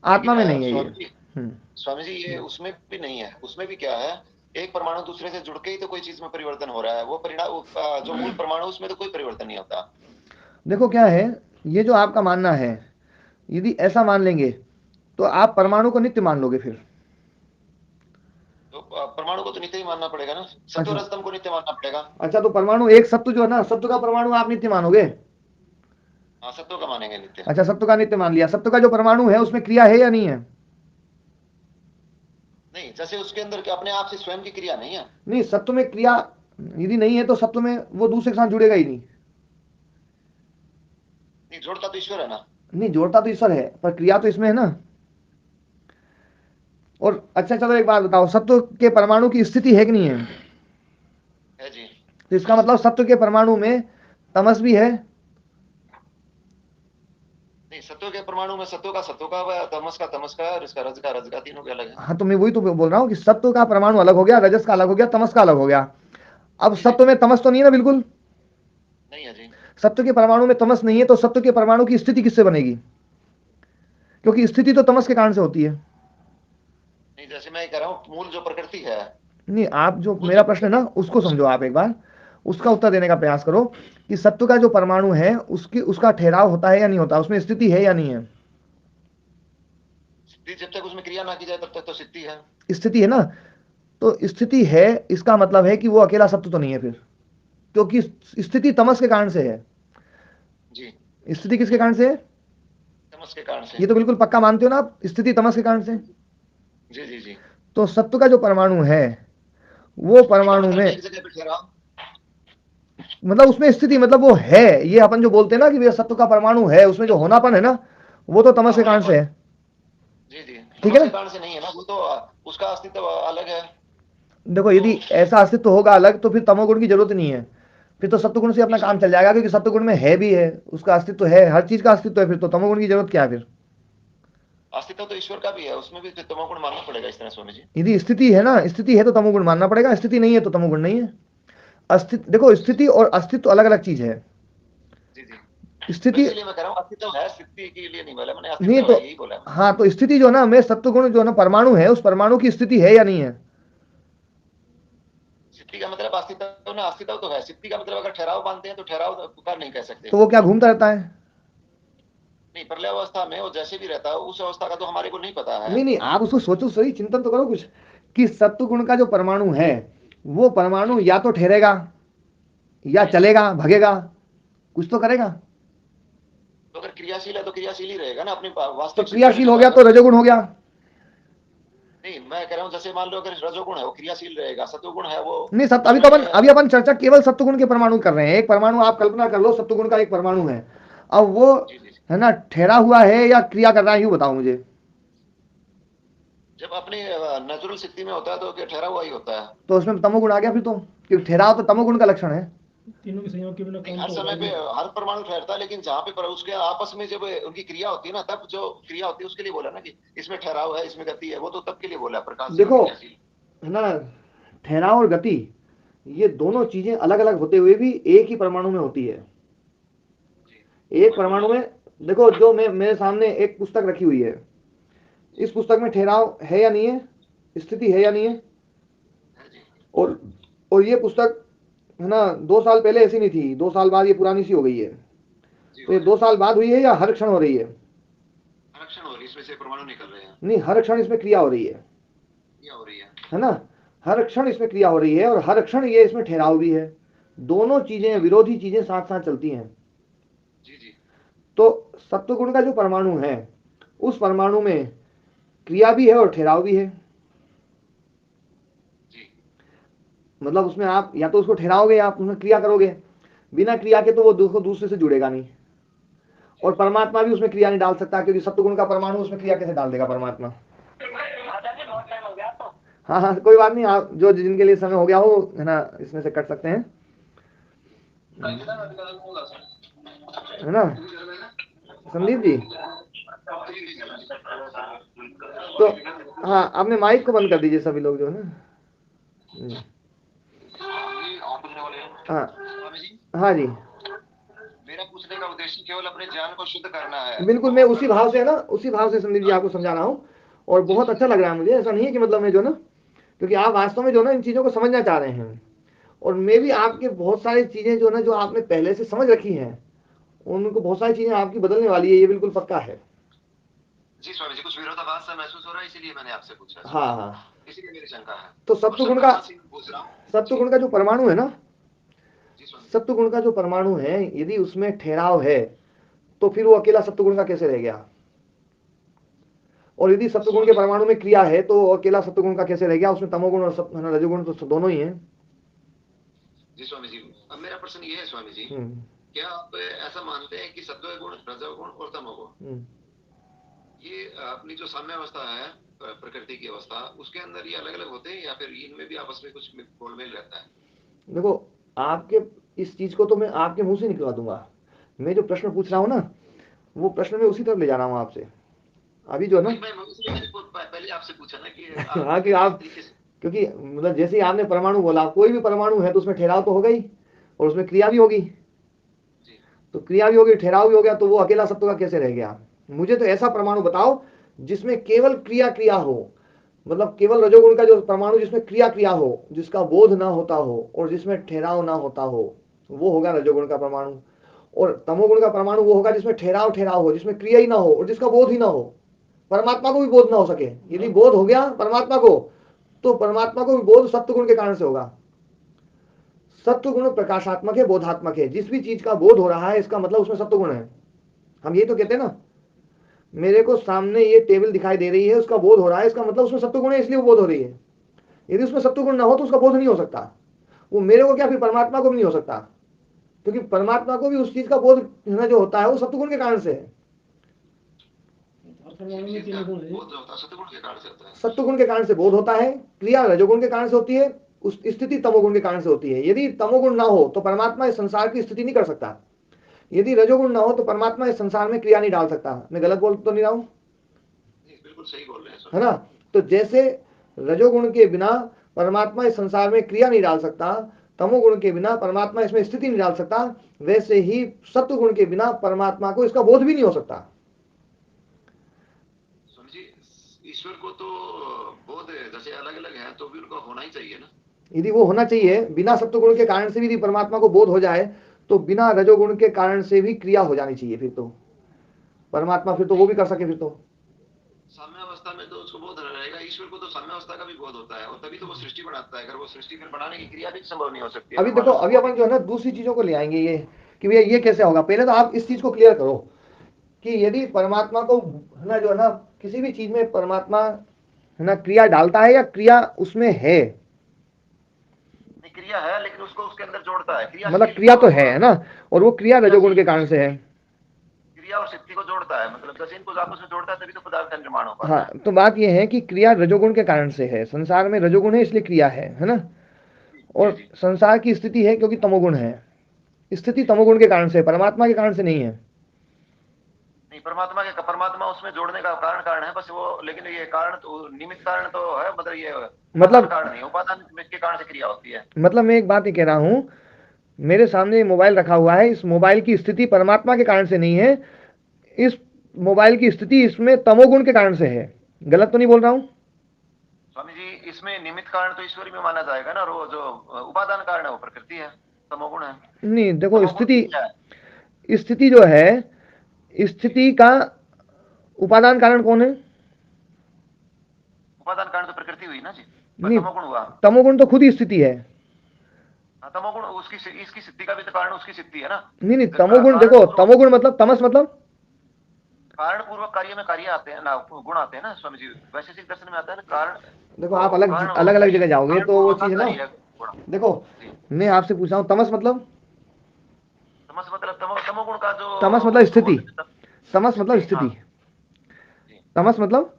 आत्मा लेकिन में नहीं है ये। स्वामी जी ये उसमें भी नहीं है, उसमें भी क्या है, एक परमाणु दूसरे से जुड़ के ही तो कोई चीज में परिवर्तन हो रहा है, वो परिणाम जो मूल परमाणु उसमें तो कोई परिवर्तन नहीं होता। देखो क्या है, ये जो आपका मानना है, यदि ऐसा मान लेंगे तो आप परमाणु को नित्य मान लोगे फिर। तो परमाणु को तो नित्य ही मानना पड़ेगा ना, सत्व अच्छा रजतम को नित्य मानना पड़ेगा। अच्छा, तो परमाणु एक सत्व जो है ना, सत्व का परमाणु आप नित्य मानोगे? हाँ, सत्व का मानेंगे नित्य। अच्छा, सत्व का नित्य मान लिया, सत्व का जो परमाणु है उसमें क्रिया है या नहीं है? नहीं, जैसे उसके अंदर के अपने आप से स्वयं की क्रिया नहीं है। नहीं, सत्व में क्रिया यदि नहीं है तो सत्व में वो दूसरे के साथ जुड़ेगा ही नहीं। नहीं, जोड़ता तो ईश्वर है ना। नहीं, जोड़ता तो ईश्वर है, पर क्रिया तो इसमें है ना। और अच्छा चलो एक बात बताओ, सत्व के परमाणु की स्थिति है कि नहीं है? है जी। तो इसका मतलब सत्व के परमाणु में तमस भी है। नहीं, सत्व के परमाणु में सत्व का तमस का और इसका रज का तीनों के अलग है। हाँ, तो मैं वही तो बोल रहा हूँ कि सत्व का परमाणु अलग हो गया, रजस का अलग हो गया, तमस का अलग हो गया। अब सत्व में तमस तो नहीं है ना, बिल्कुल नहीं है जी। सत्व के परमाणु में तमस नहीं है, तो सत्व के परमाणु की स्थिति किससे बनेगी? क्योंकि स्थिति तो तमस के कारण से होती है। नहीं, नहीं, जैसे मैं कह रहा हूँ मूल जो प्रकृति है, नहीं, आप जो मेरा प्रश्न है ना उसको समझो, आप एक बार उसका उत्तर देने का प्रयास करो कि सत्व का जो परमाणु है उसका ठहराव होता है या नहीं होता, उसमें स्थिति है या नहीं है। स्थिति जब तक उसमें क्रिया ना की जाए तब तक तो स्थिति है। स्थिति है ना, तो स्थिति है, इसका मतलब है कि वो अकेला सत्व तो नहीं है फिर, क्योंकि स्थिति तमस के कारण से है। जी, स्थिति किसके कारण से है? तमस के कारण से। ये तो बिल्कुल पक्का मानते हो ना आप, स्थिति तमस के कारण से। जी जी जी। तो सत्व का जो परमाणु है वो परमाणु में एक जगह पे ठहराव, मतलब उसमें स्थिति मतलब वो है, ये अपन जो बोलते हैं ना कि ये सत्व का परमाणु है, उसमें जो होनापन है ना वो तो तमस के कारण से है। जी जी, ठीक है तमस ना? के कारण से नहीं है ना, वो तो उसका अस्तित्व अलग है। देखो यदि ऐसा अस्तित्व होगा अलग तो फिर तमोगुण की जरूरत नहीं है, फिर तो सत्वगुण से अपना काम चल जाएगा, क्योंकि सत्वगुण में है भी है, उसका अस्तित्व है, हर चीज का अस्तित्व है, फिर तो तमोगुण की जरूरत क्या है फिर? अस्तित्व तो ईश्वर का भी है, उसमें भी तमोगुण मानना पड़ेगा इस तरह स्वामी जी। यदि स्थिति है ना, स्थिति है तो तमोगुण मानना पड़ेगा, स्थिति नहीं है तो तमोगुण नहीं है। अस्तित्व देखो, स्थिति और अस्तित्व अलग अलग चीज है। जी जी, तो स्थिति इसीलिए मैं कह रहा हूँ अस्तित्व है, स्थिति के लिए नहीं बोला मैंने, नहीं अस्तित्व तो, है यही बोला। हाँ तो स्थिति जो ना, मैं सत्वगुण जो ना परमाणु है, उस परमाणु की स्थिति है या नहीं है? स्थिति का मतलब अस्तित्व ना, अस्तित्व तो है, स्थिति का मतलब अगर ठहराव मानते हैं तो ठहराव का नहीं कह सकते। तो वो क्या घूमता रहता है? नहीं, प्रलय अवस्था में वो जैसे भी रहता है उस अवस्था का तो हमारे को नहीं पता है। नहीं नहीं, आप उसको सोचो सही, चिंतन तो करो कुछ, कि सत्वगुण का जो परमाणु है वो परमाणु या तो ठहरेगा या चलेगा, भगेगा, कुछ तो करेगा। तो अगर क्रियाशील है तो क्रियाशील ही रहेगा ना, अपनी तो वास्तविक क्रियाशील हो गया तो रजोगुण हो गया। नहीं, मैं कह रहा हूँ जैसे मान लो अगर रजोगुण है वो क्रियाशील रहेगा, सत्वगुण है वो नहीं सत्य, अभी अपन चर्चा केवल सत्वगुण के परमाणु कर रहे हैं। एक परमाणु आप कल्पना कर लो, सत्वगुण का एक परमाणु है, अब वो जी जी, है ना ठहरा हुआ है या क्रिया कर रहा है, यूं बताओ मुझे। जब अपनी नेचुरल स्थिति में होता है तो ठहरा हुआ ही होता है। तो उसमें तमोगुण आ गया फिर तो, क्योंकि ठहराव तो तमोगुण का लक्षण है। तीनों के संयोग के बिना नहीं, काम हर तो समय होगा पे नहीं। हर परमाणु ठहरता है, लेकिन जहाँ पे उसके आपस में जब उनकी क्रिया होती है ना, तब जो क्रिया होती है उसके लिए बोला ना कि इसमें ठहराव है, इसमें गति है, वो तो तब के लिए बोला प्रकाश। देखो है ना, ठहराव और गति ये दोनों चीजें अलग अलग होते हुए भी एक ही परमाणु में होती है। एक परमाणु में देखो, जो मेरे सामने एक पुस्तक रखी हुई है, इस पुस्तक में ठहराव है या नहीं है, स्थिति है या नहीं है? और ये पुस्तक है ना 2 साल पहले ऐसी नहीं थी, 2 साल बाद ये पुरानी सी हो गई है। तो ये 2 साल बाद हुई है या हर क्षण हो रही है? हर क्षण हो रही है, इसमें से परमाणु निकल रहे हैं। नहीं, हर क्षण इसमें क्रिया हो रही है, क्रिया हो रही है ना, हर क्षण इसमें क्रिया हो रही है, और हर क्षण ये इसमें ठहराव भी है। दोनों चीजें, विरोधी चीजें साथ साथ चलती हैं। जी जी। तो सत्वगुण का जो परमाणु है उस परमाणु में क्रिया भी है और ठहराव भी है। मतलब उसमें आप या तो उसको ठहराओगे या आप उसमें क्रिया करोगे, बिना क्रिया के तो वो दूसरे से जुड़ेगा नहीं। और परमात्मा भी उसमें क्रिया नहीं डाल सकता, क्योंकि सत्वगुण का परमाणु उसमें क्रिया कैसे डाल देगा परमात्मा? हाँ हाँ, कोई बात नहीं, आप जो जिनके लिए समय हो गया हो है ना, इसमें से कट सकते हैं, है ना संदीप जी। तो हाँ, आपने माइक को बंद कर दीजिए सभी लोग जो है ना। हाँ हाँ जी, मेरा पूछने का उद्देश्य केवल अपने ज्ञान को शुद्ध करना है। बिल्कुल, मैं उसी भाव से है ना, उसी भाव से संदीप जी आपको समझा रहा हूँ, और बहुत अच्छा लग रहा है मुझे। ऐसा नहीं है कि मतलब मैं जो ना, क्योंकि आप वास्तव में जो ना इन चीजों को समझना चाह रहे हैं, और मैं भी आपके बहुत सारी चीजें जो ना जो आपने पहले से समझ रखी हैं, उनको बहुत सारी चीजें आपकी बदलने वाली है, ये बिल्कुल पक्का है। जी स्वामी जी, कुछ विरोधाभास सा महसूस हो रहा है, इसीलिए मैंने आपसे पूछा। हाँ हाँ, इसीलिए मेरी शंका है। तो सत्वगुण का जो परमाणु है ना, सत्वगुण का जो परमाणु है, यदि उसमें ठहराव है तो फिर वो अकेला सत्वगुण का कैसे रह गया? और यदि सत्वगुण के परमाणु में क्रिया है तो अकेला सत्वगुण का कैसे रह गया? उसमें तमोगुण और रजोगुण तो दोनों ही हैं। जी स्वामी जी, अब मेरा प्रश्न ये है स्वामी जी, क्या आप ऐसा मानते हैं कि सत्वगुण, रजोगुण और तमोगुण ये अपनी जो साम्य अवस्था है, प्रकृति की अवस्था, उसके अंदर ये अलग अलग होते हैं, या फिर इनमें भी आपस में कुछ गोलमेल रहता है? देखो, आपके इस चीज को तो मैं आपके मुंह से निकलवा दूंगा। मैं जो प्रश्न पूछ रहा हूँ ना, वो प्रश्न में उसी तरफ ले जा रहा हूँ आपसे। अभी जो है ना, पहले आपसे पूछा ना कि हाँ, कि आप, क्योंकि मतलब जैसे ही आपने परमाणु बोला, कोई भी परमाणु है तो उसमें ठहराव तो होगा ही, और उसमें क्रिया भी होगी। तो क्रिया भी होगी, ठहराव भी हो गया, तो वो अकेला सत्व का कैसे रह गया? मुझे तो ऐसा परमाणु बताओ जिसमें केवल क्रिया क्रिया हो, मतलब केवल रजोगुण का जो परमाणु जिसमें क्रिया हो, जिसका बोध ना होता हो और जिसमें ठहराव ना होता हो, वो होगा रजोगुण का परमाणु। और तमोगुण का परमाणु वो होगा जिसमें ठहराव हो, जिसमें क्रिया ही ना हो और जिसका बोध ही ना हो, परमात्मा को भी बोध ना हो सके। यदि बोध हो गया परमात्मा को, तो परमात्मा को भी बोध सत्वगुण के कारण से होगा। सत्वगुण प्रकाशात्मक है, बोधात्मक है। जिस भी चीज का बोध हो रहा है इसका मतलब उसमें सत्वगुण है। हम ये तो कहते हैं ना, मेरे को सामने ये टेबल दिखाई दे रही है, उसका बोध हो रहा है, इसका मतलब उसमें सत्वगुण है, इसलिए वो बोध हो रही है। यदि उसमें सत्वगुण ना हो तो उसका बोध नहीं हो सकता। वो मेरे को क्या, फिर परमात्मा को भी नहीं हो सकता, क्योंकि परमात्मा को भी उस चीज का बोध जो होता है वो सत्वगुण के कारण से है। सत्वगुण के कारण से बोध होता है, क्रिया रजोगुण के कारण से होती है, उस स्थिति तमोगुण के कारण से होती है। यदि तमोगुण ना हो तो परमात्मा इस संसार की स्थिति नहीं कर सकता। यदि रजोगुण ना हो तो परमात्मा इस संसार में क्रिया नहीं डाल सकता। मैं गलत बोल तो नहीं रहा हूं? बिल्कुल सही बोल रहे हैं है ना? तो जैसे रजोगुण के बिना परमात्मा इस संसार में क्रिया नहीं डाल सकता, तमोगुण के बिना परमात्मा इसमें स्थिति नहीं डाल सकता, वैसे ही सत्वगुण के बिना परमात्मा को इसका बोध भी नहीं हो सकता। ईश्वर को तो बोध जैसे अलग अलग है तो भी उनको होना ही चाहिए ना। यदि वो होना चाहिए, बिना सत्वगुण के कारण से भी यदि परमात्मा को बोध हो जाए तो बिना रजोगुण के कारण से भी क्रिया हो जानी चाहिए। फिर तो परमात्मा फिर तो वो भी कर सके। फिर तो साम्य अवस्था में तो उसको बोध रहेगा। ईश्वर को तो साम्य अवस्था का भी बोध होता है और तभी तो वो सृष्टि बनाता है। अगर वो सृष्टि फिर बनाने की क्रिया भी संभव नहीं हो सकती। अभी देखो, अभी अपन जो है ना दूसरी चीजों को ले आएंगे, ये कि भैया ये कैसे होगा। पहले तो आप इस चीज को क्लियर करो कि यदि परमात्मा को है ना, जो है ना, किसी भी चीज में परमात्मा है ना क्रिया डालता है या क्रिया उसमें है? क्रिया है लेकिन उसको उसके अंदर जोड़ता है। मतलब क्रिया तो है ना, और वो क्रिया रजोगुण के कारण से है। क्रिया और शक्ति को जोड़ता है, मतलब जैसे इनको आपस में जोड़ता है तभी तो पदार्थ का निर्माण होगा। हाँ, तो बात ये है कि क्रिया रजोगुण के कारण से है। संसार में रजोगुण है इसलिए क्रिया है ना? और संसार की स्थिति है क्योंकि तमोगुण है। स्थिति तमोगुण के कारण से, परमात्मा के कारण से नहीं है। नहीं, परमात्मा उसमें जोड़ने का कारण है बस वो। लेकिन ये कारण तो निमित्त कारण तो है, मतलब ये मतलब कारण नहीं, उपादान के कारण से क्रिया होती है। मतलब मैं एक बात ही कह रहा हूं, मेरे सामने मोबाइल रखा हुआ है, इस मोबाइल की स्थिति परमात्मा के कारण से नहीं है, इस मोबाइल की स्थिति इसमें तमोगुण के कारण से है। गलत तो नहीं बोल रहा हूं? स्वामी जी, इसमें निमित्त कारण तो ईश्वरी में माना जाएगा ना, और वो जो उपादान कारण है वो प्रकृति है, तमोगुण है। नहीं, देखो स्थिति जो है, स्थिति का उपादान कारण कौन है? उपादान कारण तो प्रकृति हुई ना जी। नहीं, तमोगुण हुआ। तमोगुण तो खुद ही स्थिति है। तमोगुण उसकी, इसकी सिद्धि का भी तो कारण उसकी सिद्धि है ना। नहीं, तमोगुण देखो, तमोगुण मतलब तमस, मतलब कारण पूर्वक कार्य में कार्य आते हैं ना, गुण आते हैं ना स्वामी जी। वैशेषिक दर्शन में आता है ना कारण। देखो आप अलग अलग जगह जाओगे तो वो चीज है ना। देखो मैं आपसे पूछ रहा हूँ, तमस मतलब तमोगुण का जो तमस मतलब स्थिति, तमस मतलब स्थिति, तमस मतलब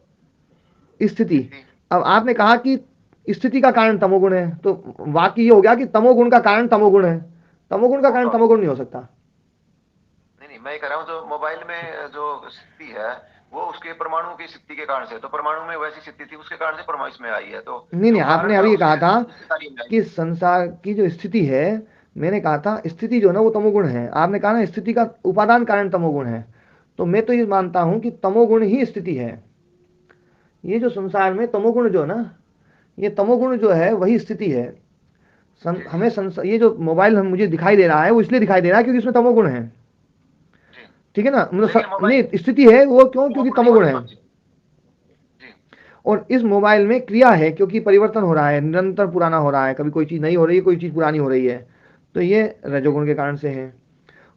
स्थिति। अब आपने कहा कि स्थिति का कारण तमोगुण है, तो वाक्य ये हो गया कि तमोगुण का कारण तमोगुण है। तमोगुण का कारण तमोगुण नहीं हो सकता। नहीं, मैं कह रहा हूँ जो मोबाइल में जो स्थिति है वो उसके परमाणु की स्थिति के कारण से, तो परमाणु में वैसी स्थिति थी उसके कारण से परमाणु इसमें आई है। तो नहीं, आपने अभी कहा था कि संसार की जो स्थिति है, मैंने कहा था स्थिति जो है ना वो तमोगुण है। आपने कहा ना स्थिति का उपादान कारण तमोगुण है, तो मैं तो ये मानता हूं कि तमोगुण ही स्थिति है। ये जो संसार में तमोगुण जो है ना, ये तमोगुण जो है वही स्थिति है। हमें ये जो मोबाइल मुझे दिखाई दे रहा है वो इसलिए दिखाई दे रहा है क्योंकि इसमें तमोगुण है। ठीक है ना? मतलब नहीं, स्थिति है वो क्यों? क्योंकि तमोगुण है। और इस मोबाइल में क्रिया है क्योंकि परिवर्तन हो रहा है, निरंतर पुराना हो रहा है, कभी कोई चीज नई हो रही है, कोई चीज पुरानी हो रही है, तो ये रजोगुण के कारण से है।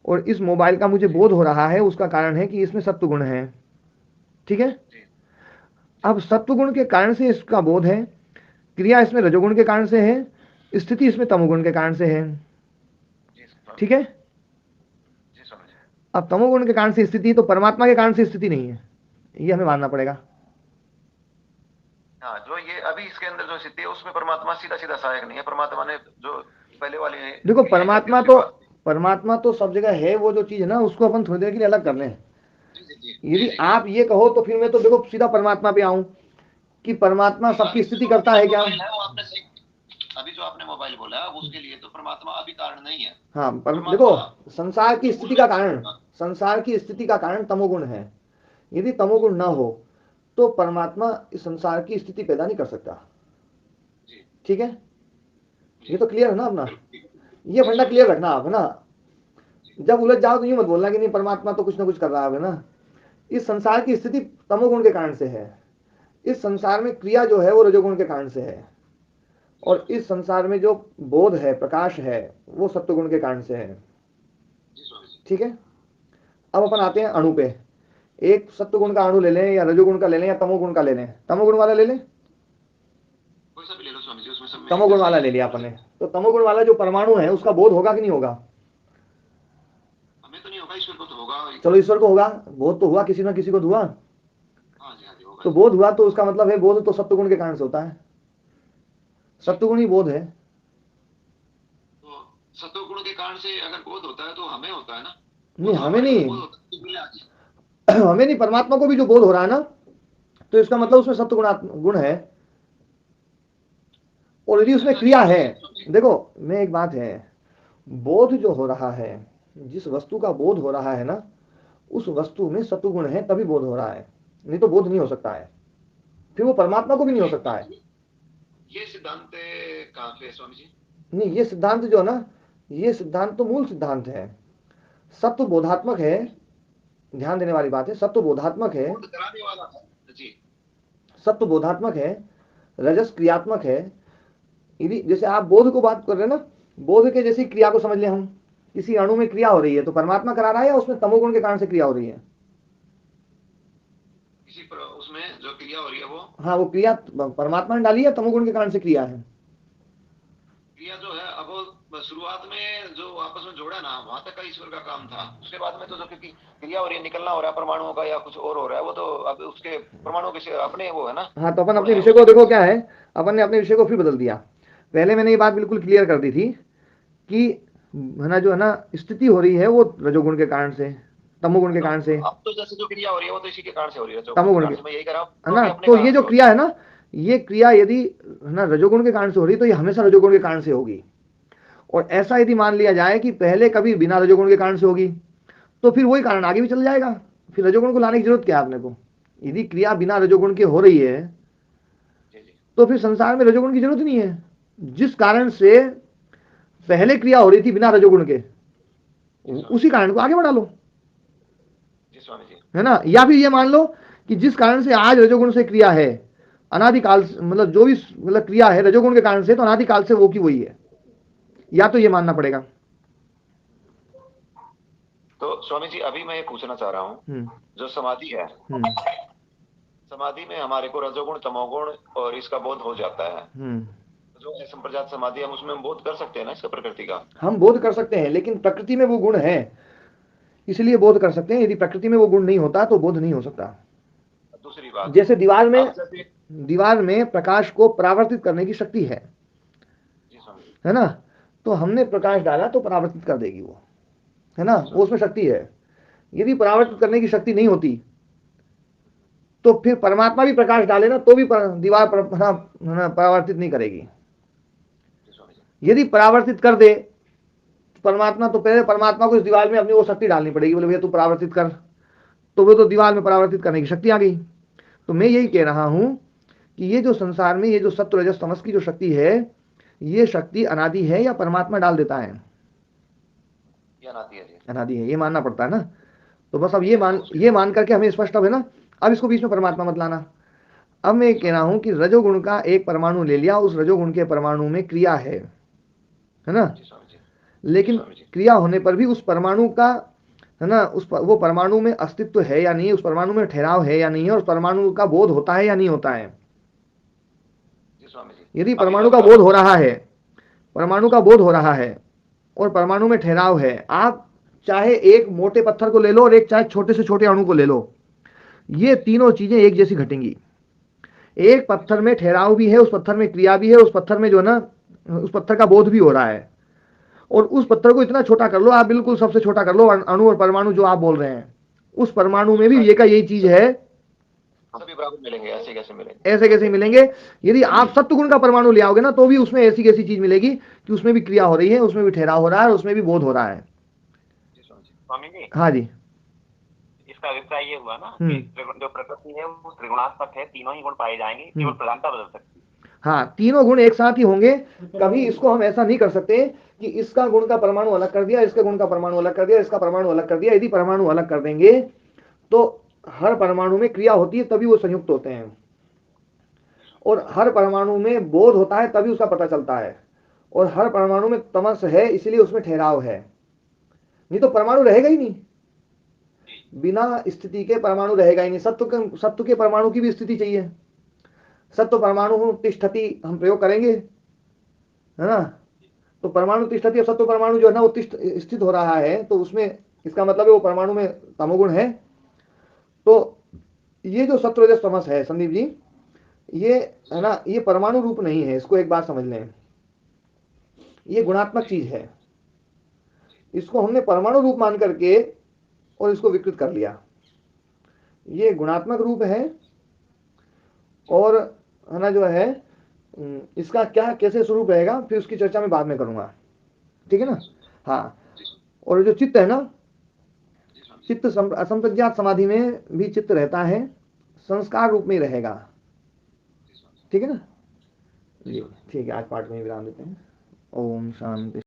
और इस मोबाइल का मुझे बोध हो रहा है, उसका कारण है कि इसमें सत्वगुण है। ठीक है? अब सत्वगुण के कारण से इसका बोध है, क्रिया इसमें रजोगुण के कारण से है, स्थिति इसमें तमोगुण के कारण से है। ठीक है? अब तमोगुण के कारण से स्थिति, तो परमात्मा के कारण से स्थिति नहीं है, ये हमें मानना पड़ेगा। हाँ, जो ये अभी इसके अंदर जो स्थिति है उसमें परमात्मा सीधा सीधा सहायक नहीं है। परमात्मा ने जो पहले वाली है, देखो परमात्मा तो सब जगह है। वो जो चीज है ना उसको अपन थोड़ी देर के लिए अलग कर लें। यदि आप ये कहो तो फिर मैं तो देखो सीधा परमात्मा पे आऊं कि परमात्मा सबकी स्थिति करता है क्या? अभी जो आपने मोबाइल बोला उसके लिए तो परमात्मा अभी कारण नहीं है। हाँ, देखो संसार की स्थिति का कारण, संसार की स्थिति का कारण तमोगुण है। यदि तमोगुण ना हो तो परमात्मा इस संसार की स्थिति पैदा नहीं कर सकता। ठीक है, ये तो क्लियर है ना अपना, ये फंडा क्लियर रखना आप, है ना। जब उलझ जाओ तो यूं मत बोलना कि नहीं परमात्मा तो कुछ ना कुछ कर रहा है ना। इस संसार की स्थिति तमोगुण के कारण से है, इस संसार में क्रिया जो है वो रजोगुण के कारण से है, और इस संसार में जो बोध है, प्रकाश है, वो सत्वगुण के कारण से है। ठीक है, अब अपन आते हैं अणु पे। एक सत्वगुण का अणु ले लें या रजोगुण का ले लें या तमोगुण का ले लें। तमोगुण वाला ले लें, तमोगुण वाला ले लिया अपन ने। तो तमोगुण वाला जो परमाणु है उसका बोध होगा कि नहीं होगा? हमें तो नहीं होगा, ईश्वर को तो होगा। चलो ईश्वर को होगा, बोध तो हुआ, किसी ना किसी को हुआ। तो बोध हुआ तो उसका मतलब है बोध तो सत्वगुण के कारण से होता है, सत्वगुण ही बोध है। तो सत्वगुण के कारण से अगर बोध होता है तो हमें होता है ना? नहीं हमें नहीं, हमें नहीं, परमात्मा को भी जो बोध हो रहा है ना, तो इसका मतलब उसमें सत्वगुण गुण है। और यदि उसमें क्रिया है, देखो मैं एक बात है, बोध जो हो रहा है, जिस वस्तु का बोध हो रहा है ना, उस वस्तु में सत्वगुण है तभी बोध हो रहा है, नहीं तो बोध नहीं हो सकता है, फिर वो परमात्मा को भी नहीं हो सकता है। ये सिद्धांत कहाँ पे स्वामी जी? नहीं, ये सिद्धांत जो है ना, ये सिद्धांत तो मूल सिद्धांत है, सत्व बोधात्मक है, ध्यान देने वाली बात है, सत्व बोधात्मक है, सत्व बोधात्मक है, रजस क्रियात्मक है। यदि जैसे आप बोध को बात कर रहे हैं ना, बोध के जैसी क्रिया को समझ लें हम, किसी अणु में क्रिया हो रही है तो परमात्मा करा रहा है या उसमें तमोगुण के कारण से क्रिया हो रही है? उसमें जो क्रिया हो रही है वो, हाँ, वो क्रिया परमात्मा ने डाली है, तमोगुण के कारण से क्रिया है। क्रिया जो है अब शुरुआत में जो आपस में जोड़ा ना, वहां तक का ईश्वर का काम था। उसके बाद में तो जो क्योंकि क्रिया हो रही है, निकलना हो रहा है परमाणुओं का या कुछ और हो रहा है, वो तो अब उसके परमाणु के अपने वो है ना। हाँ, तो अपन अपने विषय को देखो क्या है, अपन ने अपने विषय को फिर बदल दिया। पहले मैंने ये बात बिल्कुल क्लियर कर दी थी कि है ना, जो है ना स्थिति हो रही है वो रजोगुण के कारण से, तमोगुण के कारण से। अब तो जैसे जो क्रिया हो रही है वो तो इसी के कारण से हो रही है, तमोगुण के, मैं यही कह रहा है ना। तो ये जो क्रिया है ना, ये क्रिया यदि है ना रजोगुण के कारण से हो रही है तो ये हमेशा रजोगुण के कारण से होगी। और ऐसा यदि मान लिया जाए कि पहले कभी बिना रजोगुण के कारण से होगी, तो फिर वही कारण आगे भी चल जाएगा, फिर रजोगुण को लाने की जरूरत क्या है आपने को? यदि क्रिया बिना रजोगुण के हो रही है तो फिर संसार में रजोगुण की जरूरत नहीं है। जिस कारण से पहले क्रिया हो रही थी बिना रजोगुण के, उसी कारण को आगे बढ़ा लो, है ना। या फिर ये मान लो कि जिस कारण से आज रजोगुण से क्रिया है, अनादिकाल मतलब जो भी मतलब क्रिया है रजोगुण के कारण से, तो अनादिकाल से वो की वही है, या तो ये मानना पड़ेगा। तो स्वामी जी अभी मैं ये पूछना चाह रहा हूँ, जो समाधि है, समाधि में हमारे को रजोगुण तमोगुण और इसका बोध हो जाता है, जो संप्रजात समाधि हम उसमें बोध कर सकते हैं ना इसका, प्रकृति का हम बोध कर सकते हैं, लेकिन प्रकृति में वो गुण है इसलिए बोध कर सकते हैं। यदि प्रकृति में वो गुण नहीं होता तो बोध नहीं हो सकता। दूसरी बात, जैसे दीवार में प्रकाश को परावर्तित करने की शक्ति है ना, तो हमने प्रकाश डाला तो परावर्तित कर देगी वो, है ना, वो उसमें शक्ति है। यदि परावर्तित करने की शक्ति नहीं होती तो फिर परमात्मा भी प्रकाश डाले ना तो भी दीवार परावर्तित नहीं करेगी। यदि परावर्तित कर दे परमात्मा, तो पहले परमात्मा को इस दीवार में अपनी वो शक्ति डालनी पड़ेगी, बोले भैया तू परावर्तित कर, तो वो तो दीवार में परावर्तित करने की शक्ति आ गई। तो मैं यही कह रहा हूं कि ये जो संसार में ये जो सत्व रजस तमस की जो शक्ति है, ये शक्ति अनादि है या परमात्मा डाल देता है? अनादि है, ये मानना पड़ता है ना। तो बस अब ये मान करके हमें स्पष्ट अब है ना, अब इसको बीच में परमात्मा मत लाना। अब मैं कह रहा हूं कि रजोगुण का एक परमाणु ले लिया, उस रजोगुण के परमाणु में क्रिया है ना, लेकिन क्रिया होने पर भी उस परमाणु का है ना, वो परमाणु में अस्तित्व है या नहीं, उस परमाणु में ठहराव है या नहीं है, उस परमाणु का बोध होता है या नहीं होता है। यदि परमाणु का बोध हो रहा है, परमाणु का बोध हो रहा है और परमाणु में ठहराव है, आप चाहे एक मोटे पत्थर को ले लो और एक चाहे छोटे से छोटे अणु को ले लो, ये तीनों चीजें एक जैसी घटेंगी। एक पत्थर में ठहराव भी है, उस पत्थर में क्रिया भी है, उस पत्थर में जो है ना उस पत्थर का बोध भी हो रहा है, और उस पत्थर को इतना छोटा कर लो आप, बिल्कुल सबसे छोटा कर लो, अणु और परमाणु जो आप बोल रहे हैं, उस परमाणु में भी ये का यही चीज है, सभी बराबर मिलेंगे। ऐसे कैसे मिलेंगे? ऐसे कैसे मिलेंगे? यदि आप सत्वगुण का परमाणु ले आओगे ना तो भी उसमें ऐसी कैसी चीज मिलेगी कि उसमें भी क्रिया हो रही है, उसमें भी ठहराव हो रहा है, उसमें भी बोध हो रहा है। स्वामी जी, हाँ जी, ये इसका अभिप्राय ये हुआ ना कि जो प्रकृति है वो त्रिगुणात्मक है, तीनों ही गुण पाए जाएंगे, केवल प्रधानता बदल सकती है। हाँ, तीनों गुण एक साथ ही होंगे। कभी इसको हम ऐसा नहीं कर सकते कि इसका गुण का परमाणु अलग कर दिया, इसके गुण का परमाणु अलग कर दिया, इसका परमाणु अलग कर दिया। यदि परमाणु अलग कर देंगे तो हर परमाणु में क्रिया होती है, तभी वो संयुक्त होते हैं, और हर परमाणु में बोध होता है, तभी उसका पता चलता है, और हर परमाणु में तमस है, इसलिए उसमें ठहराव है। नहीं तो परमाणु रहेगा ही नहीं, बिना स्थिति के परमाणु रहेगा ही नहीं। सत्व के परमाणु की भी स्थिति चाहिए। सत्व परमाणु तिष्ठति हम प्रयोग करेंगे, है ना, तो परमाणु तिष्ठति, सत्व परमाणु जो है ना वो स्थित हो रहा है, तो उसमें इसका मतलब है वो परमाणु में तमोगुण है। तो ये जो सत्व रजस तमस है संदीप जी, ये है ना, ये परमाणु रूप नहीं है। इसको एक बात समझ लें, ये गुणात्मक चीज है। इसको हमने परमाणु रूप मान करके और इसको विकृत कर लिया। ये गुणात्मक रूप है, और है ना जो है इसका क्या कैसे स्वरूप रहेगा फिर उसकी चर्चा मैं बाद में करूंगा, ठीक है ना। हाँ, और जो चित्त है ना, चित्त असंप्रज्ञात समाधि में भी चित्त रहता है, संस्कार रूप में रहेगा, ठीक है ना। ठीक है, आज पाठ में विराम देते हैं। ओम शांति।